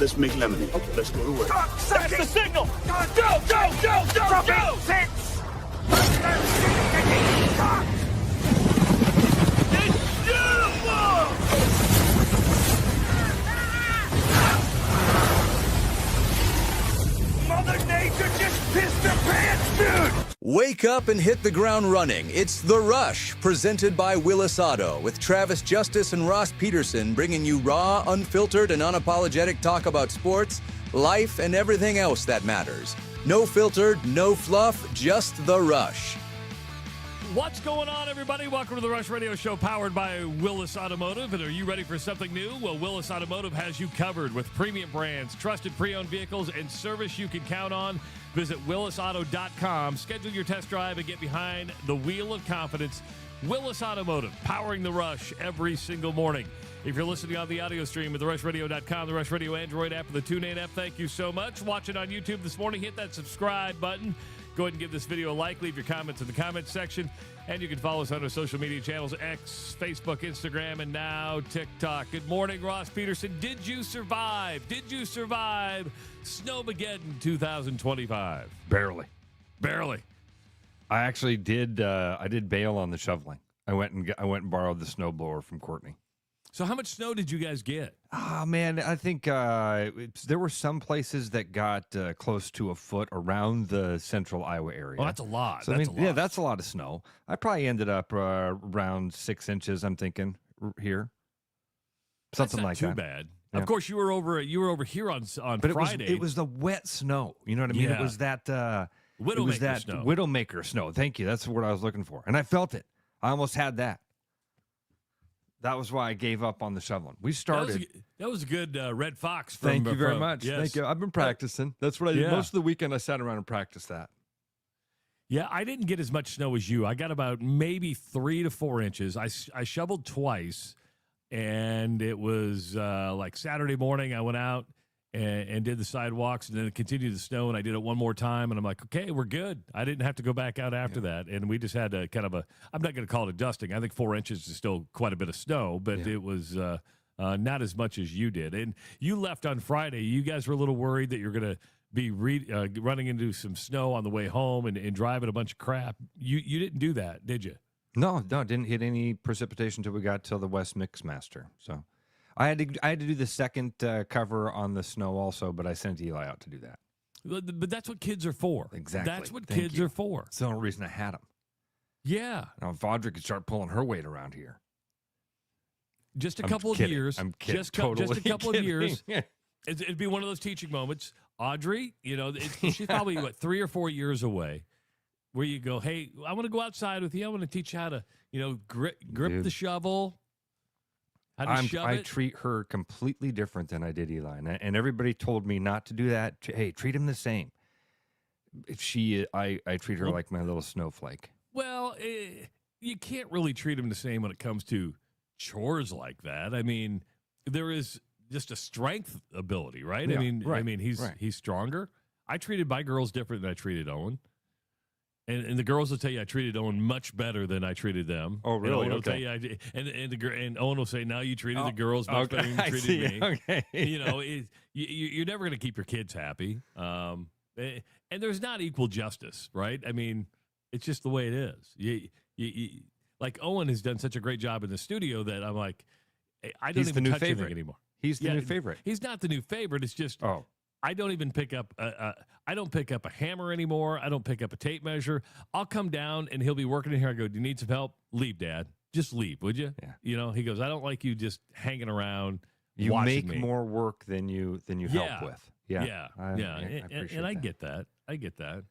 Let's make lemonade. Okay. Let's go to work. That's the signal! Go, go, go, go, go! Six! It's beautiful! Mother Nature just pissed her pants, dude! Wake up and hit the ground running. It's The Rush, presented by Willis Auto, with Travis Justice and Ross Peterson bringing you raw, unfiltered, and unapologetic talk about sports, life, and everything else that matters. No filtered, no fluff, just The Rush. What's going on, everybody? Welcome to the Rush Radio Show, powered by Willis Automotive. And are you ready for something new? Well, Willis Automotive has you covered with premium brands, trusted pre-owned vehicles, and service you can count on. Visit willisauto.com. Schedule your test drive and get behind the wheel of confidence. Willis Automotive, powering the Rush every single morning. If you're listening on the audio stream at therushradio.com, the Rush Radio Android app, or the TuneIn app, thank you so much. Watching on YouTube this morning, hit that subscribe button. Go ahead and give this video a like. Leave your comments in the comments section. And you can follow us on our social media channels, X, Facebook, Instagram, and now TikTok. Good morning, Ross Peterson. Did you survive? Did you survive Snowmageddon 2025? Barely. Barely. I actually did. I did bail on the shoveling. I went and borrowed the snowblower from Courtney. So how much snow did you guys get? Oh, man, I think there were some places that got close to a foot around the central Iowa area. Oh, that's a lot. So, that's a lot. Yeah, that's a lot of snow. I probably ended up around 6 inches, I'm thinking, here. Something like that. Too bad. Yeah. Of course, you were over here on but Friday. It was the wet snow. You know what I mean? Yeah. It was that Widowmaker snow. Widowmaker snow. Thank you. That's the word I was looking for. And I felt it. I almost had that. That was why I gave up on the shoveling. We started. That was a good Red Fox. Thank you very much. Yes. Thank you. I've been practicing. That's what I did. Yeah. Most of the weekend I sat around and practiced that. Yeah, I didn't get as much snow as you. I got about maybe 3 to 4 inches. I shoveled twice, and it was like Saturday morning. I went out and did the sidewalks, and then it continued to snow, and I did it one more time, and I'm like, okay, we're good. I didn't have to go back out after that, and we just had a kind of I'm not going to call it a dusting. I think 4 inches is still quite a bit of snow, but it was not as much as you did. And you left on Friday. You guys were a little worried that you're going to be running into some snow on the way home and driving a bunch of crap. You didn't do that, did you? No, didn't hit any precipitation until we got to the West Mixmaster. So I had to do the second cover on the snow also, but I sent Eli out to do that. But that's what kids are for. Exactly. That's what kids are for. It's the only reason I had them. Yeah. Now, if Audrey could start pulling her weight around here. Just a couple of years. I'm kidding. Just Totally a couple kidding. of years. It'd be one of those teaching moments. Audrey, she's probably, 3 or 4 years away, where you go, hey, I want to go outside with you. I want to teach you how to, grip the shovel, how to shove it. I treat her completely different than I did Eli. And everybody told me not to do that. Hey, treat him the same. I treat her like my little snowflake. Well, you can't really treat him the same when it comes to chores like that. I mean, there is just a strength ability, right? Yeah, He's stronger. I treated my girls different than I treated Owen. And the girls will tell you I treated Owen much better than I treated them. Oh, really? And Owen will Okay. tell you and Owen will say, now you treated the girls much better than you treated me. Okay. You're never going to keep your kids happy. And there's not equal justice, right? I mean, it's just the way it is. You like Owen has done such a great job in the studio that I'm like, I don't even touch anything anymore. He's the new favorite. He's not the new favorite. It's just I don't even pick up I don't pick up a hammer anymore. I don't pick up a tape measure. I'll come down and he'll be working in here. I go, do you need some help? Leave, Dad. Just leave, would you? Yeah. He goes, I don't like you just hanging around. You watching make me. more work than you help with. Yeah. I appreciate that. I get that. I get that.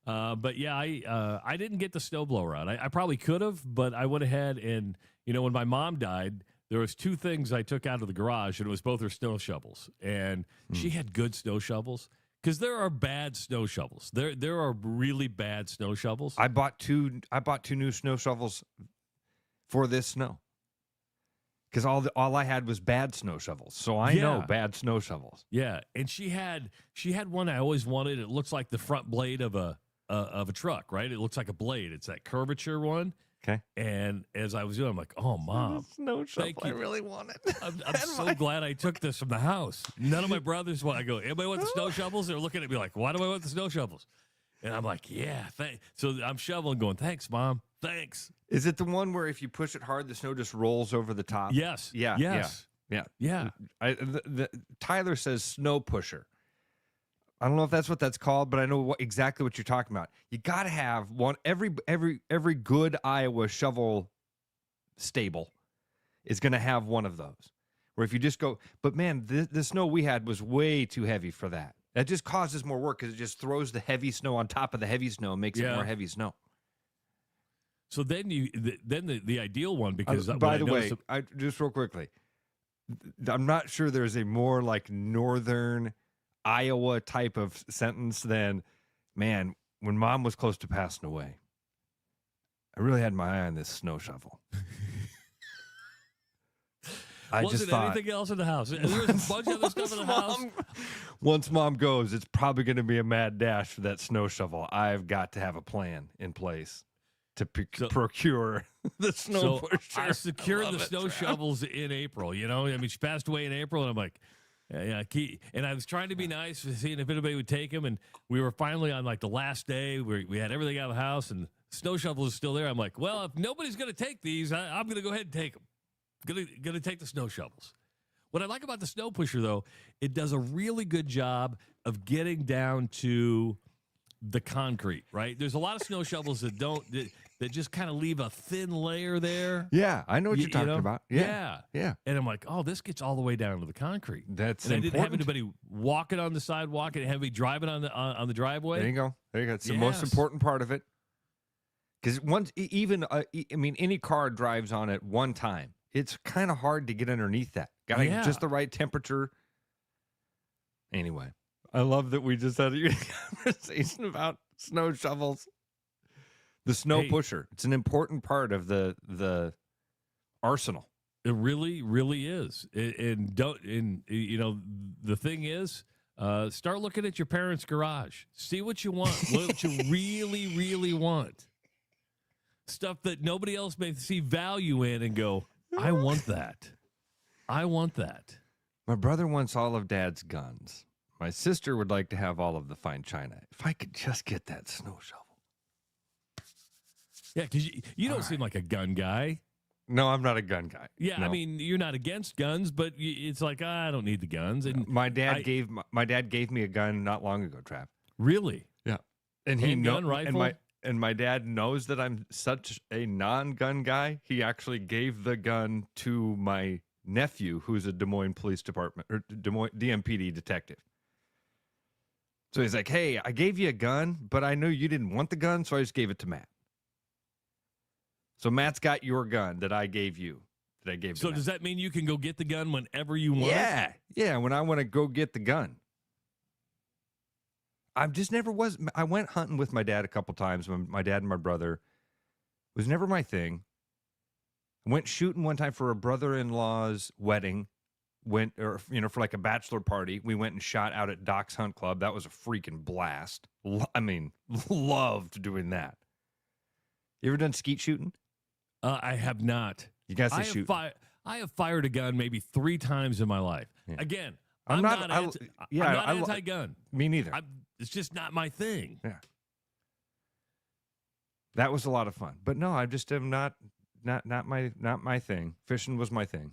But yeah, I didn't get the snowblower out. I probably could have, but I went ahead and when my mom died, there was 2 things I took out of the garage, and it was both her snow shovels. And she had good snow shovels, because there are bad snow shovels. There are really bad snow shovels. I bought two new snow shovels for this snow, because all I had was bad snow shovels. So I know bad snow shovels. Yeah, and she had one I always wanted. It looks like the front blade of a truck, right? It looks like a blade. It's that curvature one. Okay. And as I was doing, I'm like, oh, Mom, Snow thank shovel. I you. really want it. I'm so glad I took this from the house. None of my brothers want. I go, anybody want the snow shovels? They're looking at me like, why do I want the snow shovels? And I'm like, yeah, so I'm shoveling, going, thanks, Mom, thanks. Is it the one where if you push it hard, the snow just rolls over the top? Yes. Yeah. Yes. Yeah. Tyler says snow pusher. I don't know if that's what that's called, but I know exactly what you're talking about. You got to have one. Every good Iowa shovel stable is going to have one of those. Where if you just go, but man, the snow we had was way too heavy for that. That just causes more work because it just throws the heavy snow on top of the heavy snow and makes it more heavy snow. So then the ideal one, because by the way, just real quickly, I'm not sure there's a more like northern Iowa type of sentence than, man, when Mom was close to passing away, I really had my eye on this snow shovel. Wasn't anything else in the house? There was a bunch of other stuff in the house. Once Mom goes, it's probably going to be a mad dash for that snow shovel. I've got to have a plan in place to procure the snow pusher. I secured the snow shovels in April. You know, I mean, she passed away in April, and I'm like, yeah. And I was trying to be nice, seeing if anybody would take them. And we were finally on like the last day where we had everything out of the house, and the snow shovel is still there. I'm like, well, if nobody's going to take these, I'm going to go ahead and take them. Going to take the snow shovels. What I like about the snow pusher, though, it does a really good job of getting down to the concrete, right? There's a lot of snow shovels that just kind of leave a thin layer there. Yeah, I know what you're talking about. Yeah. And I'm like, oh, this gets all the way down to the concrete. That's and important. I didn't have anybody walking on the sidewalk and have me driving on the driveway. There you go. It's the most important part of it. Because any car drives on it one time. It's kind of hard to get underneath that. Got to get just the right temperature. Anyway, I love that we just had a conversation about snow shovels. The snow pusher. It's an important part of the arsenal. It really, really is. The thing is, start looking at your parents' garage. See what you want. What you really, really want. Stuff that nobody else may see value in and go, I want that. I want that. My brother wants all of Dad's guns. My sister would like to have all of the fine china. If I could just get that snow shovel. Yeah, because you don't seem like a gun guy. No, I'm not a gun guy. Yeah, no. I mean, you're not against guns, but it's like, I don't need the guns. And my dad gave me a gun not long ago, Trav. Really? Yeah. And he rifle? And my dad knows that I'm such a non-gun guy. He actually gave the gun to my nephew, who's a Des Moines Police Department or DMPD detective. So he's like, hey, I gave you a gun, but I know you didn't want the gun, so I just gave it to Matt. So Matt's got your gun that I gave you. So does that mean you can go get the gun whenever you want? Yeah, when I want to go get the gun. I went hunting with my dad a couple times when my dad and my brother. It was never my thing. I went shooting one time for a brother-in-law's wedding. For like a bachelor party. We went and shot out at Doc's Hunt Club. That was a freaking blast. Loved doing that. You ever done skeet shooting? I have not. You guys shoot. I have fired a gun maybe 3 times in my life. Yeah. Again, I'm not anti-gun. Me neither. It's just not my thing. Yeah. That was a lot of fun. But no, I just am not my thing. Fishing was my thing.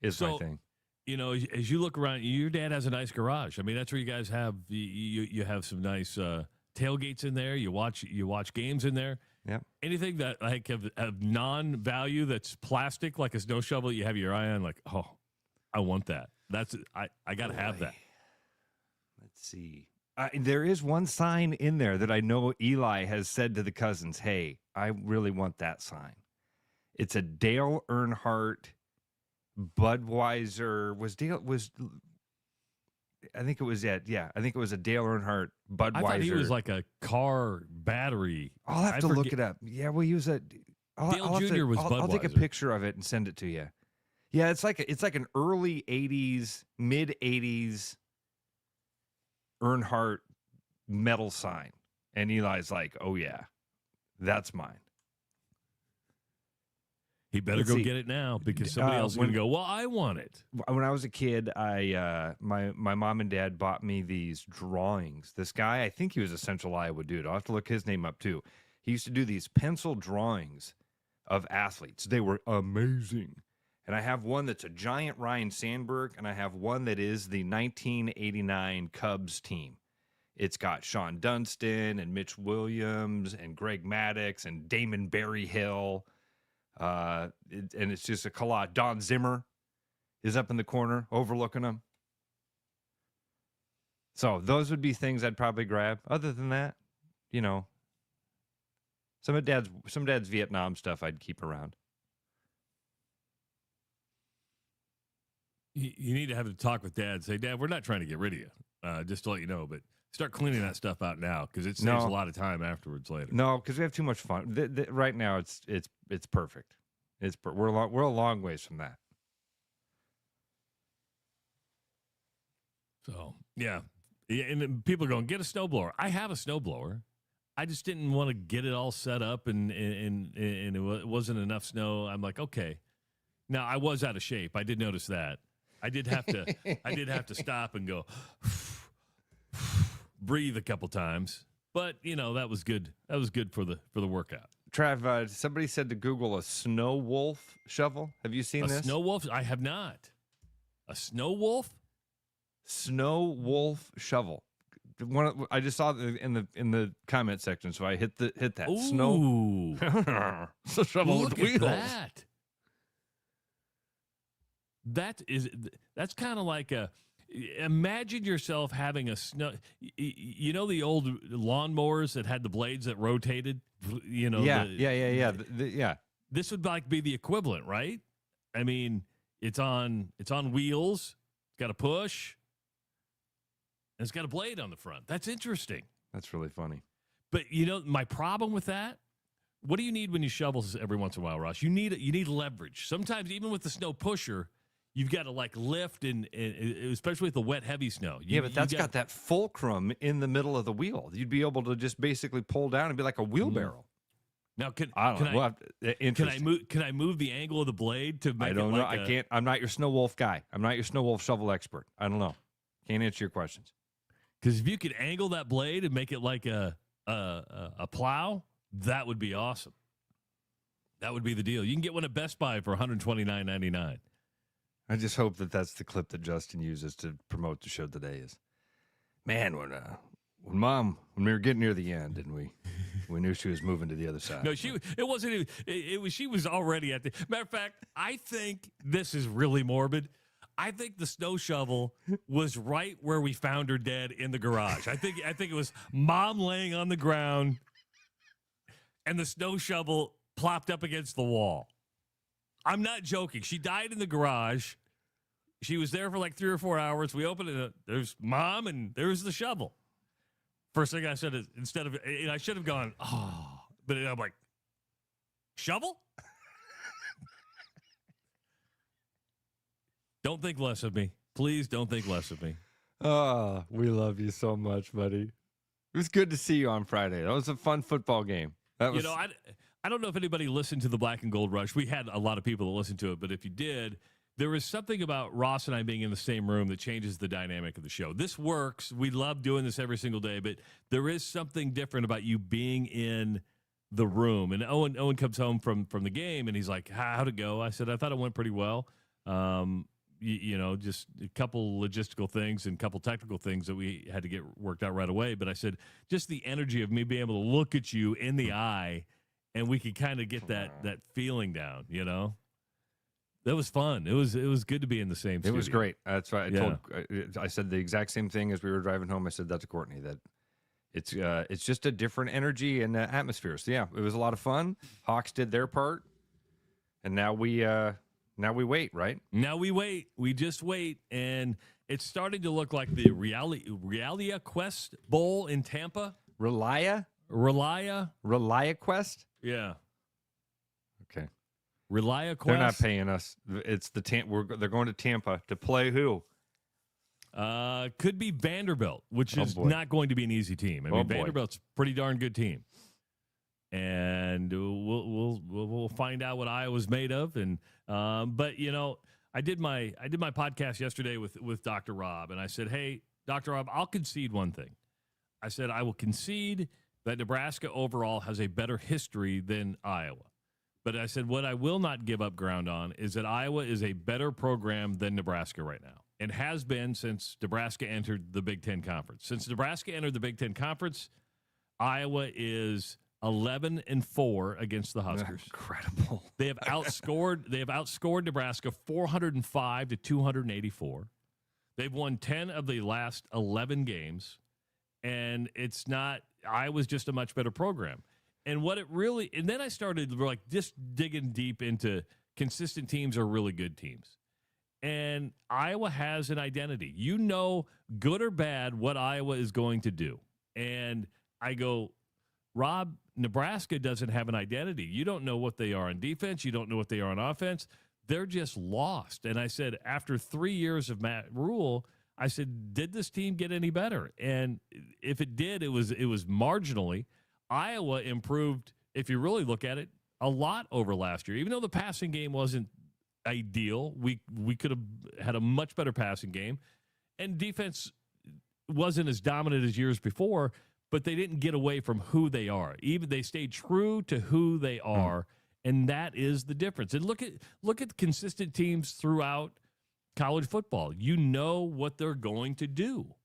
My thing. You know, as you look around, your dad has a nice garage. I mean, that's where you guys have you have some nice tailgates in there. You watch games in there. Yeah. Anything that like have non-value that's plastic, like a snow shovel, you have your eye on, like, oh, I want that. I got to have that. Let's see. There is one sign in there that I know Eli has said to the cousins, hey, I really want that sign. It's a Dale Earnhardt Budweiser. I think it was a Dale Earnhardt Budweiser. I thought he was like a car battery. I'll have to look it up. Yeah, we'll use it. Dale Jr. was Budweiser. I'll take a picture of it and send it to you. Yeah, it's like an early 80s, mid 80s Earnhardt metal sign. And Eli's like, oh yeah, that's mine. He better go get it now because somebody else is going to go, well, I want it. When I was a kid, my mom and dad bought me these drawings. This guy, I think he was a Central Iowa dude. I'll have to look his name up too. He used to do these pencil drawings of athletes. They were amazing. And I have one that's a giant Ryan Sandberg, and I have one that is the 1989 Cubs team. It's got Sean Dunston and Mitch Williams and Greg Maddux and Damon Berryhill. And it's just a collage. Don Zimmer is up in the corner overlooking them. So those would be things I'd probably grab. Other than that, you know, some of dad's Vietnam stuff I'd keep around. You need to have a talk with Dad. Say, Dad, we're not trying to get rid of you, just to let you know, but start cleaning that stuff out now because it saves a lot of time afterwards later. No, because we have too much fun. Right now, it's perfect. We're a long ways from that. So yeah, and then people are going, get a snowblower. I have a snowblower. I just didn't want to get it all set up, and it wasn't enough snow. I'm like, okay. Now I was out of shape. I did notice that. I did have to stop and go breathe a couple times. But you know, that was good. That was good for the workout. Trav, somebody said to Google a snow wolf shovel. Have you seen this? A snow wolf? I have not. A snow wolf? Snow wolf shovel. I just saw it in the comment section, so I hit that. Ooh. Snow shovel Look with at wheels. that. That's kind of like imagine yourself having a snow. You know the old lawnmowers that had the blades that rotated. You know. Yeah. Yeah. This would like be the equivalent, right? I mean, it's on wheels. It's got a push. And it's got a blade on the front. That's interesting. That's really funny. But you know my problem with that. What do you need when you shovel every once in a while, Ross? You need leverage. Sometimes even with the snow pusher, you've got to like lift and especially with the wet, heavy snow. But that's got that fulcrum in the middle of the wheel. You'd be able to just basically pull down and be like a wheelbarrow. Now, can I move the angle of the blade to make I don't it know. like I can't. I'm not your snow wolf guy. I'm not your snow wolf shovel expert. I don't know. Can't answer your questions. Because if you could angle that blade and make it like a plow, that would be awesome. That would be the deal. You can get one at Best Buy for $129.99. I just hope that's the clip that Justin uses to promote the show today. Is man when we were getting near the end and we knew she was moving to the other side. No, it wasn't even. It was she was already at the. Matter of fact, I think this is really morbid. I think the snow shovel was right where we found her dead in the garage. I think it was Mom laying on the ground and the snow shovel plopped up against the wall. I'm not joking. She died in the garage. She was there for like 3 or 4 hours. We opened it. There's Mom and there's the shovel. First thing I said is instead of, I should have gone, oh, but I'm like, shovel? Don't think less of me. Please don't think less of me. Oh, we love you so much, buddy. It was good to see you on Friday. That was a fun football game. You know, I don't know if anybody listened to the Black and Gold Rush. We had a lot of people that listened to it, but if you did, there was something about Ross and I being in the same room that changes the dynamic of the show. This works. We love doing this every single day, but there is something different about you being in the room. And Owen comes home from the game, and he's like, how'd it go? I said, I thought it went pretty well. You know, just a couple logistical things and a couple technical things that we had to get worked out right away. But I said, just the energy of me being able to look at you in the eye and we could kind of get that feeling down, you know? That was fun. It was good to be in the same studio. It was great. That's right. I said the exact same thing as we were driving home. I said that to Courtney, that it's just a different energy and atmosphere. So, yeah, it was a lot of fun. Hawks did their part, and now we wait, right? Now we wait. We just wait, and it's starting to look like the Realia Quest Bowl in Tampa. Relia Quest? Yeah. Okay. Relia Quest. They're not paying us. It's they're going to Tampa to play who? Could be Vanderbilt, which is not going to be an easy team. I mean, Vanderbilt's a pretty darn good team. and we'll find out what Iowa's made of. And but I did my podcast yesterday with Dr. Rob, and I said, hey, Dr. Rob, I'll concede one thing. I said I will concede that Nebraska overall has a better history than Iowa. But I said what I will not give up ground on is that Iowa is a better program than Nebraska right now, and has been since Nebraska entered the Big Ten Conference. Since Nebraska entered the Big Ten Conference, Iowa is 11-4 against the Huskers. Incredible. They have outscored Nebraska 405 to 284. They've won 10 of the last 11 games, and Iowa's just a much better program. And then I started just digging deep into consistent teams are really good teams. And Iowa has an identity. Good or bad, what Iowa is going to do. And I go, Rob, Nebraska doesn't have an identity. You don't know what they are on defense. You don't know what they are on offense. They're just lost. And I said, after 3 years of Matt Rule, I said, did this team get any better? And if it did, it was marginally. Iowa improved, if you really look at it, a lot over last year. Even though the passing game wasn't ideal, we could have had a much better passing game. And defense wasn't as dominant as years before, but they didn't get away from who they are. Even they stayed true to who they are, and that is the difference. And look at consistent teams throughout college football. You know what they're going to do.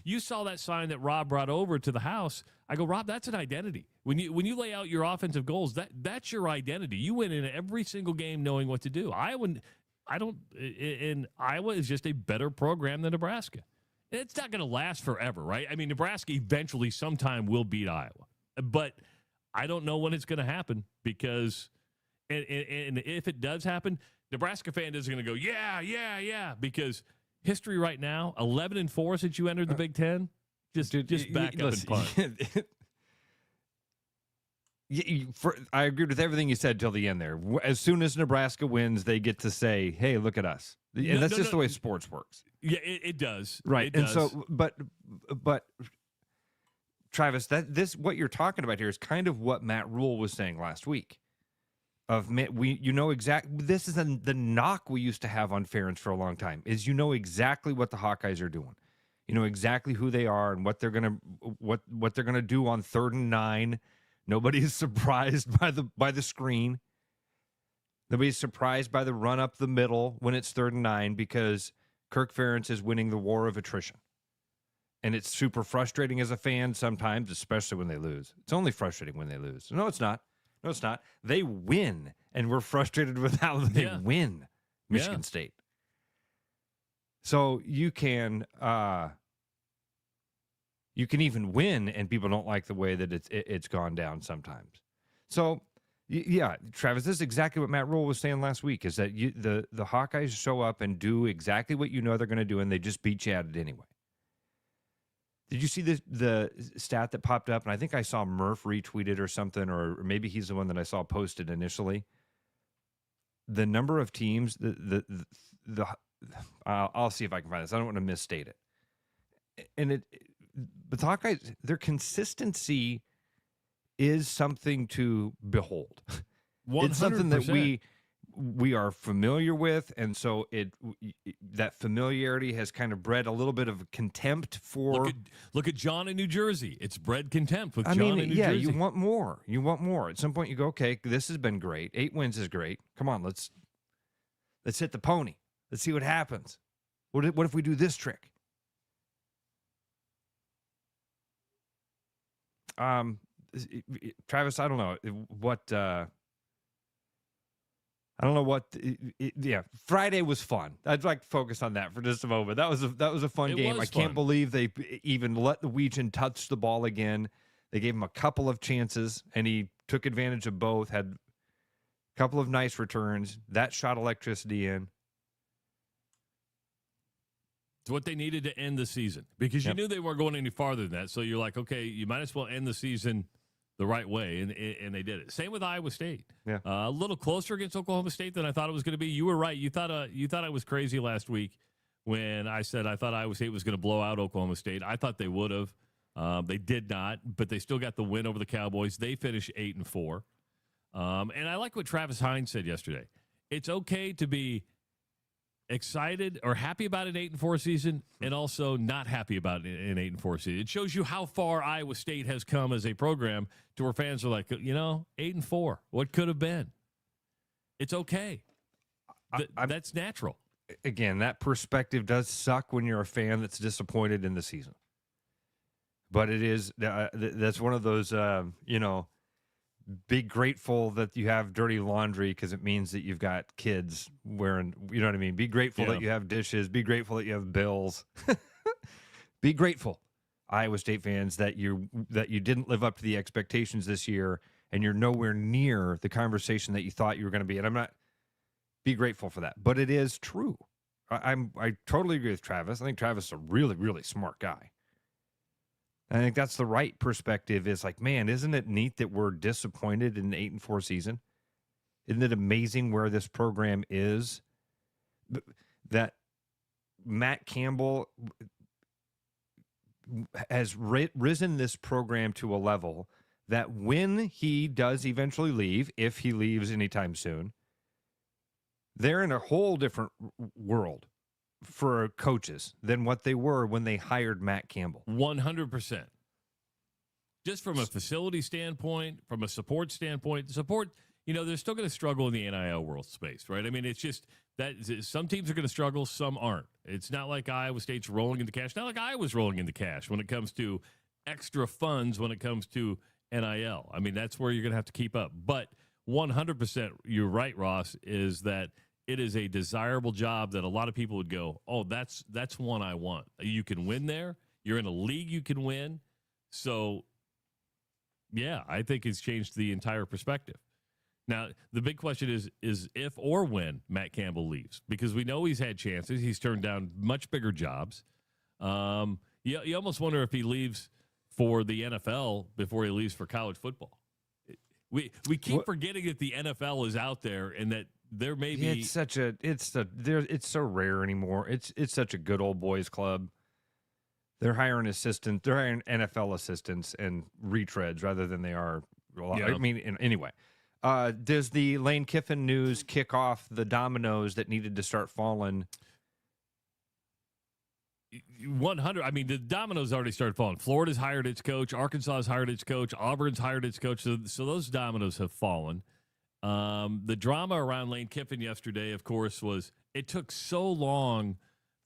You saw that sign that Rob brought over to the house. I go, Rob, that's an identity. When you lay out your offensive goals, that's your identity. You win in every single game knowing what to do. Iowa is just a better program than Nebraska. It's not going to last forever, right? I mean, Nebraska eventually sometime will beat Iowa, but I don't know when it's going to happen because, and if it does happen, Nebraska fan isn't going to go, yeah, because history right now, 11-4 since you entered the Big Ten. Just back up and punt. I agreed with everything you said till the end there. As soon as Nebraska wins, they get to say, hey, look at us. And that's just the way sports works. Yeah, it does. Right. It and does. So, but Travis, what you're talking about here is kind of what Matt Rule was saying last week. This is the knock we used to have on Ferentz for a long time, is exactly what the Hawkeyes are doing. You know exactly who they are and what they're gonna do on 3rd and 9. Nobody's surprised by the screen. Nobody's surprised by the run up the middle when it's 3rd and 9 because Kirk Ferentz is winning the war of attrition. And it's super frustrating as a fan sometimes, especially when they lose. It's only frustrating when they lose. No, it's not. No, it's not. They win, and we're frustrated with how they win Michigan State. So you can even win, and people don't like the way that it's gone down sometimes. So, yeah, Travis, this is exactly what Matt Rule was saying last week, is that the Hawkeyes show up and do exactly what they're going to do, and they just beat you at it anyway. Did you see the stat that popped up? And I think I saw Murph retweet it or something, or maybe he's the one that I saw posted initially. The number of teams, I'll see if I can find this. I don't want to misstate it. But the Hawkeyes, their consistency is something to behold. 100%. It's something that we are familiar with, and so that familiarity has kind of bred a little bit of contempt for. Look at John in New Jersey. It's bred contempt with John in New Jersey. You want more. You want more. At some point, you go, okay, this has been great. 8 wins is great. Come on, let's hit the pony. Let's see what happens. What if we do this trick? Travis, I don't know what. I don't know what. Friday was fun. I'd like to focus on that for just a moment. That was a fun game. I can't believe they even let the Weechen touch the ball again. They gave him a couple of chances, and he took advantage of both. Had a couple of nice returns. That shot electricity in. It's what they needed to end the season, because you knew they weren't going any farther than that. So you're like, okay, you might as well end the season the right way, and they did it. Same with Iowa State. Yeah, a little closer against Oklahoma State than I thought it was going to be. You were right. You thought I was crazy last week when I said I thought Iowa State was going to blow out Oklahoma State. I thought they would have. They did not, but they still got the win over the Cowboys. They finished 8-4. And I like what Travis Hines said yesterday. It's okay to be excited or happy about an 8-4 season, and also not happy about an 8-4 season. It shows you how far Iowa State has come as a program to where fans are like, 8-4. What could have been? It's okay. That's natural. Again, that perspective does suck when you're a fan that's disappointed in the season. But it is that's one of those, be grateful that you have dirty laundry because it means that you've got kids wearing, you know what I mean? Be grateful that you have dishes. Be grateful that you have bills. Be grateful, Iowa State fans, that you didn't live up to the expectations this year and you're nowhere near the conversation that you thought you were going to be. And be grateful for that. But it is true. I totally agree with Travis. I think Travis is a really, really smart guy. I think that's the right perspective. Is like, man, isn't it neat that we're disappointed in the 8-4 season? Isn't it amazing where this program is? That Matt Campbell has risen this program to a level that when he does eventually leave, if he leaves anytime soon, they're in a whole different world for coaches than what they were when they hired Matt Campbell. 100%. Just from a facility standpoint, from a support standpoint, they're still going to struggle in the NIL world space, right? I mean, it's just that some teams are going to struggle, some aren't. It's not like Iowa State's rolling into cash. Not like Iowa's rolling into cash when it comes to extra funds, when it comes to NIL. I mean, that's where you're going to have to keep up. But 100%, you're right, Ross, is that it is a desirable job that a lot of people would go, oh, that's one I want. You can win there. You're in a league you can win. So, yeah, I think it's changed the entire perspective. Now, the big question is if or when Matt Campbell leaves, because we know he's had chances. He's turned down much bigger jobs. You almost wonder if he leaves for the NFL before he leaves for college football. We keep forgetting that the NFL is out there and that there may be. It's so rare anymore. It's such a good old boys club. They're hiring assistants. They're hiring NFL assistants and retreads rather than they are. I mean, anyway. Does the Lane Kiffin news kick off the dominoes that needed to start falling? 100. I mean, the dominoes already started falling. Florida's hired its coach. Arkansas's hired its coach. Auburn's hired its coach. So those dominoes have fallen. The drama around Lane Kiffin yesterday, of course, was it took so long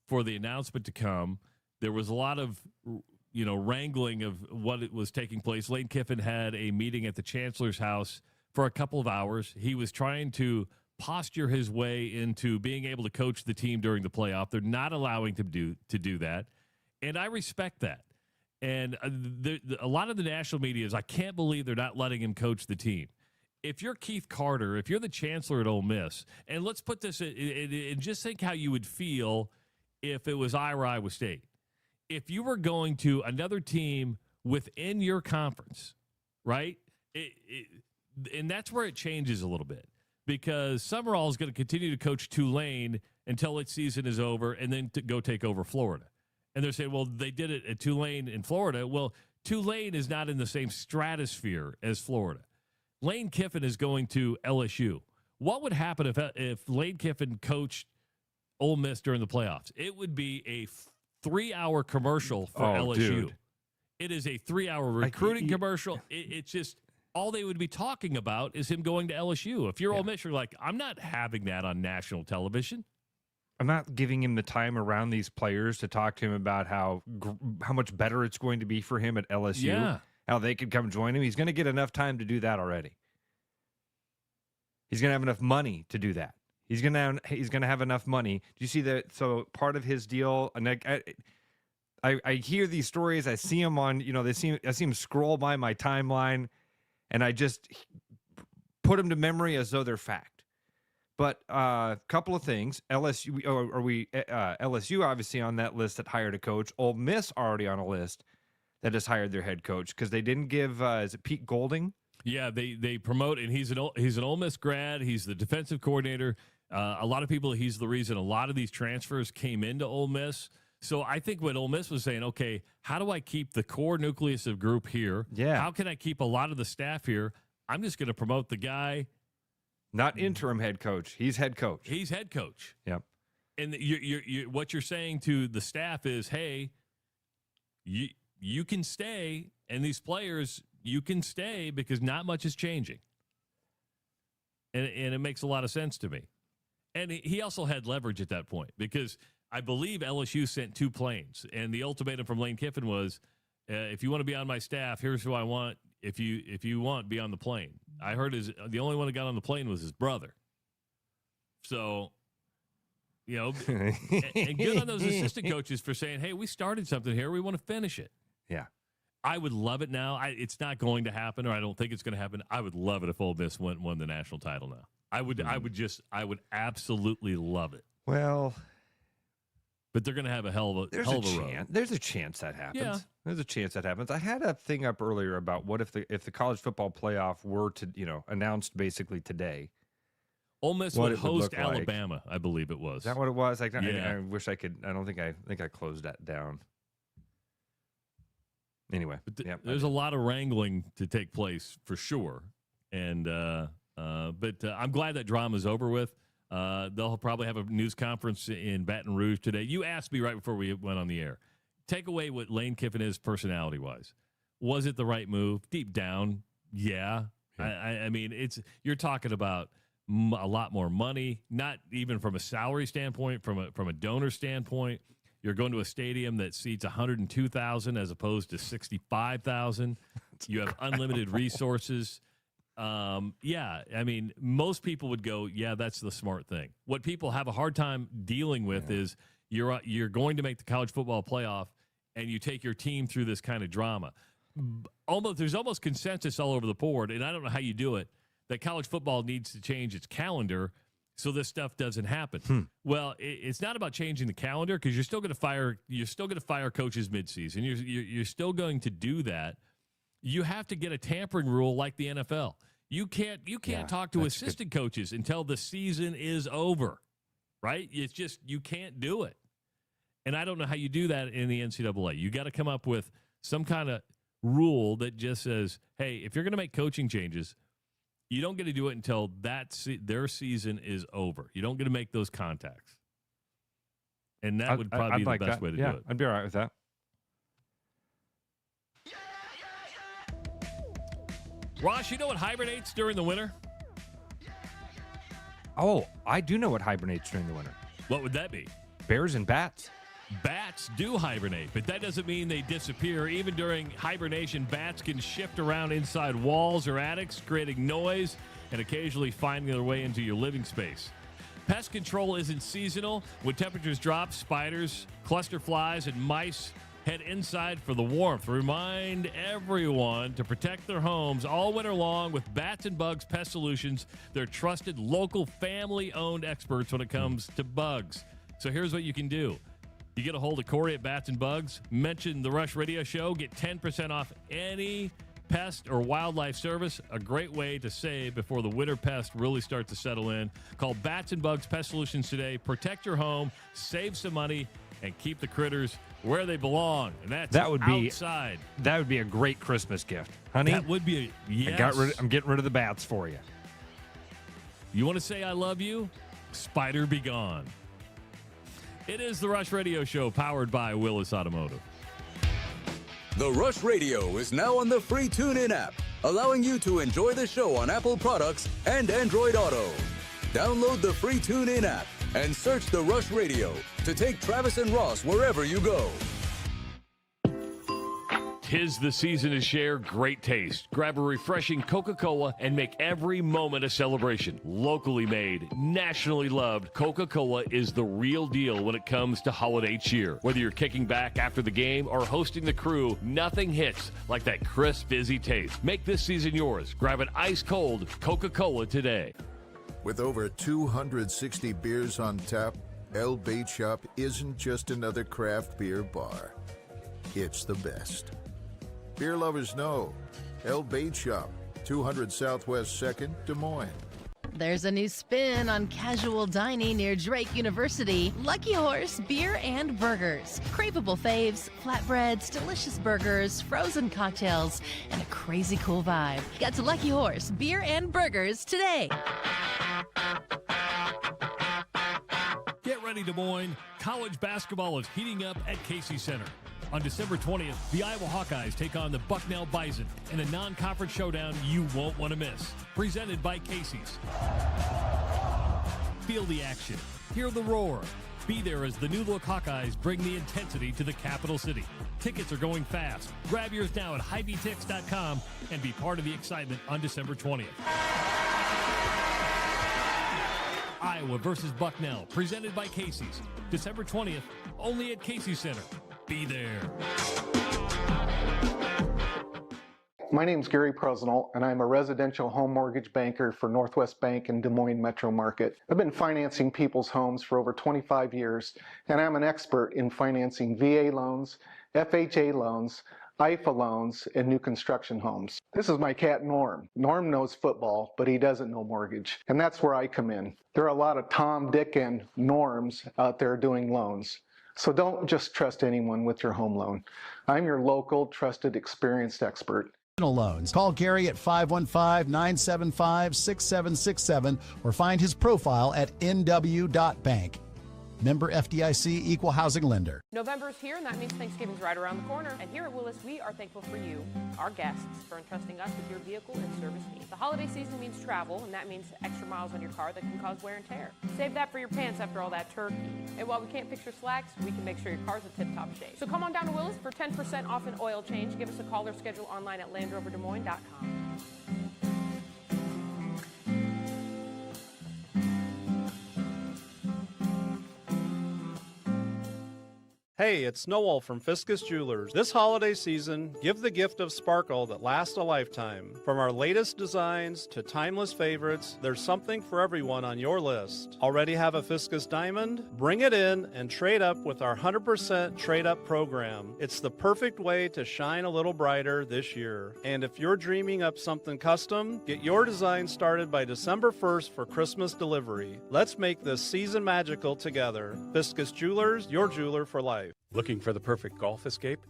for the announcement to come. There was a lot of, wrangling of what it was taking place. Lane Kiffin had a meeting at the chancellor's house for a couple of hours. He was trying to posture his way into being able to coach the team during the playoff. They're not allowing him to do that, and I respect that. And a lot of the national media is, I can't believe they're not letting him coach the team. If you're Keith Carter, if you're the chancellor at Ole Miss, and let's put this in just think how you would feel if it was Iowa State. If you were going to another team within your conference, right? And that's where it changes a little bit, because Summerall is going to continue to coach Tulane until its season is over and then to go take over Florida. And they're saying, well, they did it at Tulane in Florida. Well, Tulane is not in the same stratosphere as Florida. Lane Kiffin is going to LSU. What would happen if Lane Kiffin coached Ole Miss during the playoffs? It would be a 3-hour commercial for LSU. Dude. It is a 3-hour recruiting commercial. It's just all they would be talking about is him going to LSU. If you're Ole Miss, you're like, I'm not having that on national television. I'm not giving him the time around these players to talk to him about how much better it's going to be for him at LSU. Yeah. How they could come join him. He's going to get enough time to do that already. He's going to have enough money to do that. He's going to have enough money. Do you see that? So part of his deal, and I hear these stories. I see them on, I see them scroll by my timeline, and I just put them to memory as though they're fact. But a couple of things. LSU, LSU obviously on that list that hired a coach. Ole Miss already on a list that has hired their head coach because they didn't give, is it Pete Golding? Yeah, they promote, and he's an Ole Miss grad. He's the defensive coordinator. A lot of people, he's the reason a lot of these transfers came into Ole Miss. So I think what Ole Miss was saying, okay, how do I keep the core nucleus of group here? Yeah. How can I keep a lot of the staff here? I'm just going to promote the guy. Not interim head coach. He's head coach. He's head coach. Yep. And what you're saying to the staff is, hey, you can stay, and these players, you can stay because not much is changing. And it makes a lot of sense to me. And he also had leverage at that point because I believe LSU sent 2 planes, and the ultimatum from Lane Kiffin was, if you want to be on my staff, here's who I want. If you want, be on the plane. I heard the only one that got on the plane was his brother. So, and good on those assistant coaches for saying, hey, we started something here. We want to finish it. Yeah. I would love it now. It's not going to happen, or I don't think it's going to happen. I would love it if Ole Miss won the national title now. I would absolutely love it. Well, but they're going to have a hell of a road. There's a chance that happens. Yeah. There's a chance that happens. I had a thing up earlier about what if the college football playoff were to, announced basically today. Ole Miss would host Alabama, I believe it was. Is that what it was? Yeah. I wish I could. I think I closed that down. Anyway, there's a lot of wrangling to take place for sure. And but I'm glad that drama's over with. They'll probably have a news conference in Baton Rouge today. You asked me right before we went on the air. Take away what Lane Kiffin is personality-wise. Was it the right move? Deep down, yeah. I mean, you're talking about a lot more money, not even from a salary standpoint, from a donor standpoint. You're going to a stadium that seats 102,000 as opposed to 65,000. You have unlimited resources. Yeah, I mean, most people would go, yeah, that's the smart thing. What people have a hard time dealing with is you're going to make the college football playoff, and you take your team through this kind of drama. There's almost consensus all over the board, and I don't know how you do it, that college football needs to change its calendar so this stuff doesn't happen. Well, it's not about changing the calendar because you're still going to fire coaches midseason. You're still going to do that. You have to get a tampering rule like the NFL. You can't talk to assistant coaches until the season is over, right? It's just you can't do it. And I don't know how you do that in the NCAA. You got to come up with some kind of rule that just says, hey, if you're going to make coaching changes, you don't get to do it until their season is over. You don't get to make those contacts. And that would probably be the best way to do it. I'd be all right with that. Ross, you know what hibernates during the winter? Oh, I do know what hibernates during the winter. What would that be? Bears and bats. Bats do hibernate, but that doesn't mean they disappear. Even during hibernation, bats can shift around inside walls or attics, creating noise and occasionally finding their way into your living space. Pest control isn't seasonal. When temperatures drop, spiders, cluster flies, and mice head inside for the warmth. Remind everyone to protect their homes all winter long with Bats and Bugs Pest Solutions. They're trusted, local, family-owned experts when it comes to bugs. So here's what you can do. You get a hold of Corey at Bats and Bugs, mention the Rush Radio Show, get 10% off any pest or wildlife service. A great way to save before the winter pest really starts to settle in. Call Bats and Bugs Pest Solutions today. Protect your home, save some money, and keep the critters where they belong. And that would be outside. That would be a great Christmas gift, honey. That would be yes. I'm getting rid of the bats for you. You want to say I love you? Spider be gone. It is the Rush Radio Show, powered by Willis Automotive. The Rush Radio is now on the free TuneIn app, allowing you to enjoy the show on Apple products and Android Auto. Download the free TuneIn app and search The Rush Radio to take Travis and Ross wherever you go. 'Tis the season to share great taste. Grab a refreshing Coca-Cola and make every moment a celebration. Locally made, nationally loved, Coca-Cola is the real deal when it comes to holiday cheer. Whether you're kicking back after the game or hosting the crew, nothing hits like that crisp, fizzy taste. Make this season yours. Grab an ice-cold Coca-Cola today. With over 260 beers on tap, El Bait Shop isn't just another craft beer bar. It's the best. Beer lovers know. El Bait Shop, 200 Southwest 2nd, Des Moines. There's a new spin on casual dining near Drake University. Lucky Horse Beer and Burgers. Craveable faves, flatbreads, delicious burgers, frozen cocktails, and a crazy cool vibe. Get to Lucky Horse Beer and Burgers today. Get ready, Des Moines. College basketball is heating up at Casey Center. On December 20th, the Iowa Hawkeyes take on the Bucknell Bison in a non-conference showdown you won't want to miss. Presented by Casey's. Feel the action. Hear the roar. Be there as the new-look Hawkeyes bring the intensity to the capital city. Tickets are going fast. Grab yours now at HighBTix.com and be part of the excitement on December 20th. Iowa versus Bucknell, presented by Casey's. December 20th, only at Casey Center. Be there. My name's Gary Presnell, and I'm a residential home mortgage banker for Northwest Bank in Des Moines Metro Market. I've been financing people's homes for over 25 years, and I'm an expert in financing VA loans, FHA loans, IFA loans, and new construction homes. This is my cat Norm. Norm knows football, but he doesn't know mortgage, and that's where I come in. There are a lot of Tom, Dick, and Norms out there doing loans. So don't just trust anyone with your home loan. I'm your local, trusted, experienced expert. Loans. Call Gary at 515-975-6767 or find his profile at nw.bank. Member FDIC, Equal Housing Lender. November's here, and that means Thanksgiving's right around the corner. And here at Willis, we are thankful for you, our guests, for entrusting us with your vehicle and service needs. The holiday season means travel, and that means extra miles on your car that can cause wear and tear. Save that for your pants after all that turkey. And while we can't fix your slacks, we can make sure your car's in tip-top shape. So come on down to Willis for 10% off an oil change. Give us a call or schedule online at LandRoverDesMoines.com. Hey, it's Noel from Fiscus Jewelers. This holiday season, give the gift of sparkle that lasts a lifetime. From our latest designs to timeless favorites, there's something for everyone on your list. Already have a Fiscus diamond? Bring it in and trade up with our 100% trade up program. It's the perfect way to shine a little brighter this year. And if you're dreaming up something custom, get your design started by December 1st for Christmas delivery. Let's make this season magical together. Fiscus Jewelers, your jeweler for life. Looking for the perfect golf escape?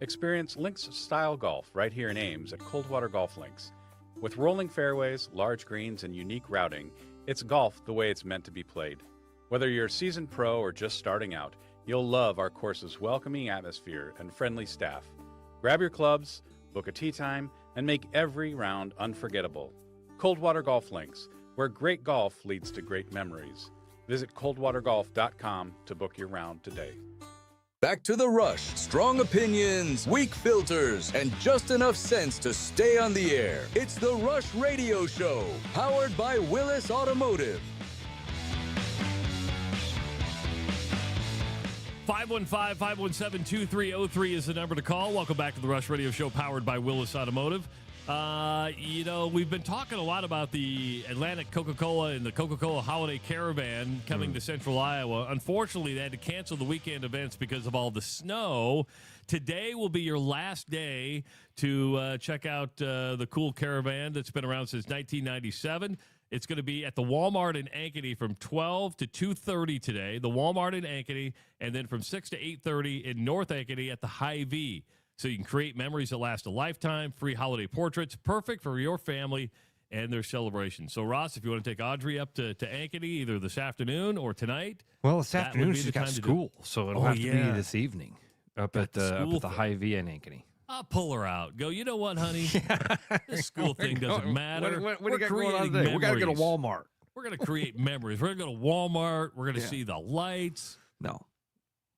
Experience links-style golf right here in Ames at Coldwater Golf Links. With rolling fairways, large greens, and unique routing, it's golf the way it's meant to be played. Whether you're a seasoned pro or just starting out, you'll love our course's welcoming atmosphere and friendly staff. Grab your clubs, book a tee time, and make every round unforgettable. Coldwater Golf Links, where great golf leads to great memories. Visit coldwatergolf.com to book your round today. Back to the rush. Strong opinions, weak filters, and just enough sense to stay on the air. It's the Rush Radio Show, powered by Willis Automotive. 515-517-2303 is the number to call. Welcome back to the Rush Radio Show, powered by Willis Automotive. We've been talking a lot about the Atlantic Coca-Cola and the Coca-Cola Holiday Caravan coming to Central Iowa. Unfortunately, they had to cancel the weekend events because of all the snow. Today will be your last day to check out the cool caravan that's been around since 1997. It's going to be at the Walmart in Ankeny from 12 to 2:30 today, the Walmart in Ankeny, and then from 6 to 8:30 in North Ankeny at the Hy-Vee. So you can create memories that last a lifetime, free holiday portraits, perfect for your family and their celebration. So, Ross, if you want to take Audrey up to Ankeny either this afternoon or tonight. Well, this afternoon she's got school, so it'll have to be this evening up at the Hy-Vee in Ankeny. I'll pull her out. Go, you know what, honey? This school thing doesn't matter. What do you got going on today? We got to go to Walmart. We're going to create memories. We're going to go to Walmart. We're going to see the lights. No.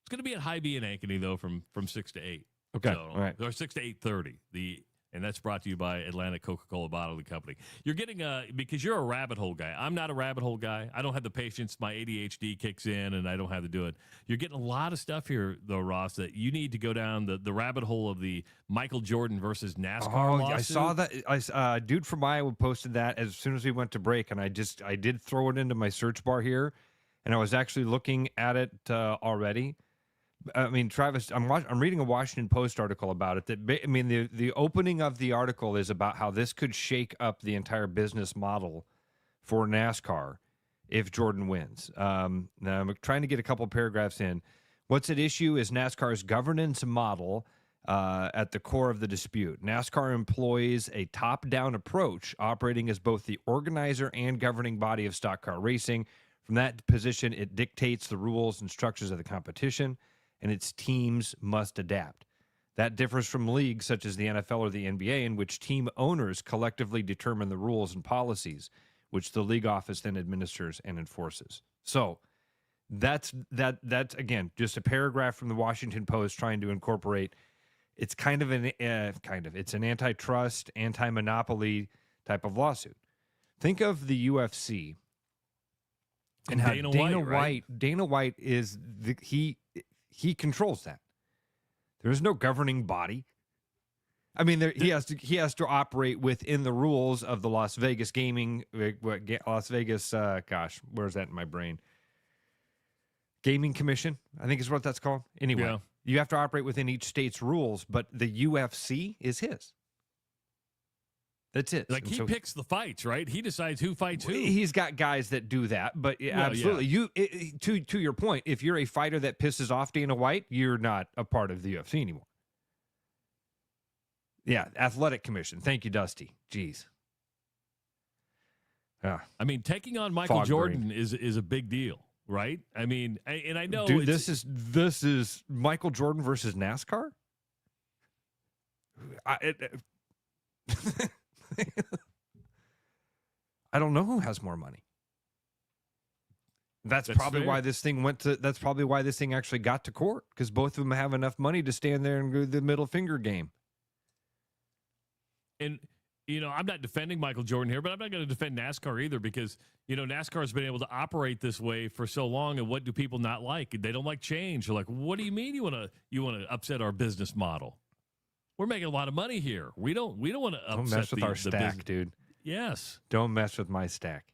It's going to be at Hy-Vee in Ankeny, though, from 6 to 8. Okay. So, all right. Or 6 to 8:30. And that's brought to you by Atlantic Coca-Cola Bottling Company. You're getting because you're a rabbit hole guy. I'm not a rabbit hole guy. I don't have the patience. My ADHD kicks in, and I don't have to do it. You're getting a lot of stuff here, though, Ross, that you need to go down the rabbit hole of the Michael Jordan versus NASCAR lawsuit. I saw that. Dude from Iowa posted that as soon as we went to break, and I did throw it into my search bar here, and I was actually looking at it already. I mean, Travis, I'm reading a Washington Post article about it. The opening of the article is about how this could shake up the entire business model for NASCAR if Jordan wins. Now I'm trying to get a couple paragraphs in. What's at issue is NASCAR's governance model at the core of the dispute. NASCAR employs a top-down approach, operating as both the organizer and governing body of stock car racing. From that position, it dictates the rules and structures of the competition, and its teams must adapt. That differs from leagues such as the NFL or the NBA, in which team owners collectively determine the rules and policies, which the league office then administers and enforces. So that's again, just a paragraph from the Washington Post trying to incorporate. It's kind of it's an antitrust, anti-monopoly type of lawsuit. Think of the UFC and how Dana White is he controls that. There's no governing body. I mean, he has to operate within the rules of the Las Vegas gaming. Las Vegas, where's that in my brain? Gaming Commission, I think is what that's called. Anyway, you have to operate within each state's rules, but the UFC is his. That's it. Like, he picks the fights, right? He decides who fights who. He's got guys that do that, but absolutely. Yeah. To your point, if you're a fighter that pisses off Dana White, you're not a part of the UFC anymore. Yeah, Athletic Commission. Thank you, Dusty. Jeez. Yeah. I mean, taking on Michael Jordan is a big deal, right? I mean, and I know, dude, this is Michael Jordan versus NASCAR. I don't know who has more money. That's probably fair. Why this thing went to. That's probably why this thing actually got to court, because both of them have enough money to stand there and do the middle finger game. And I'm not defending Michael Jordan here, but I'm not going to defend NASCAR either, because NASCAR has been able to operate this way for so long. And what do people not like? They don't like change. They're like, what do you mean you want to upset our business model? We're making a lot of money here. We don't want to upset. Don't mess with our stack, dude. Yes. Don't mess with my stack.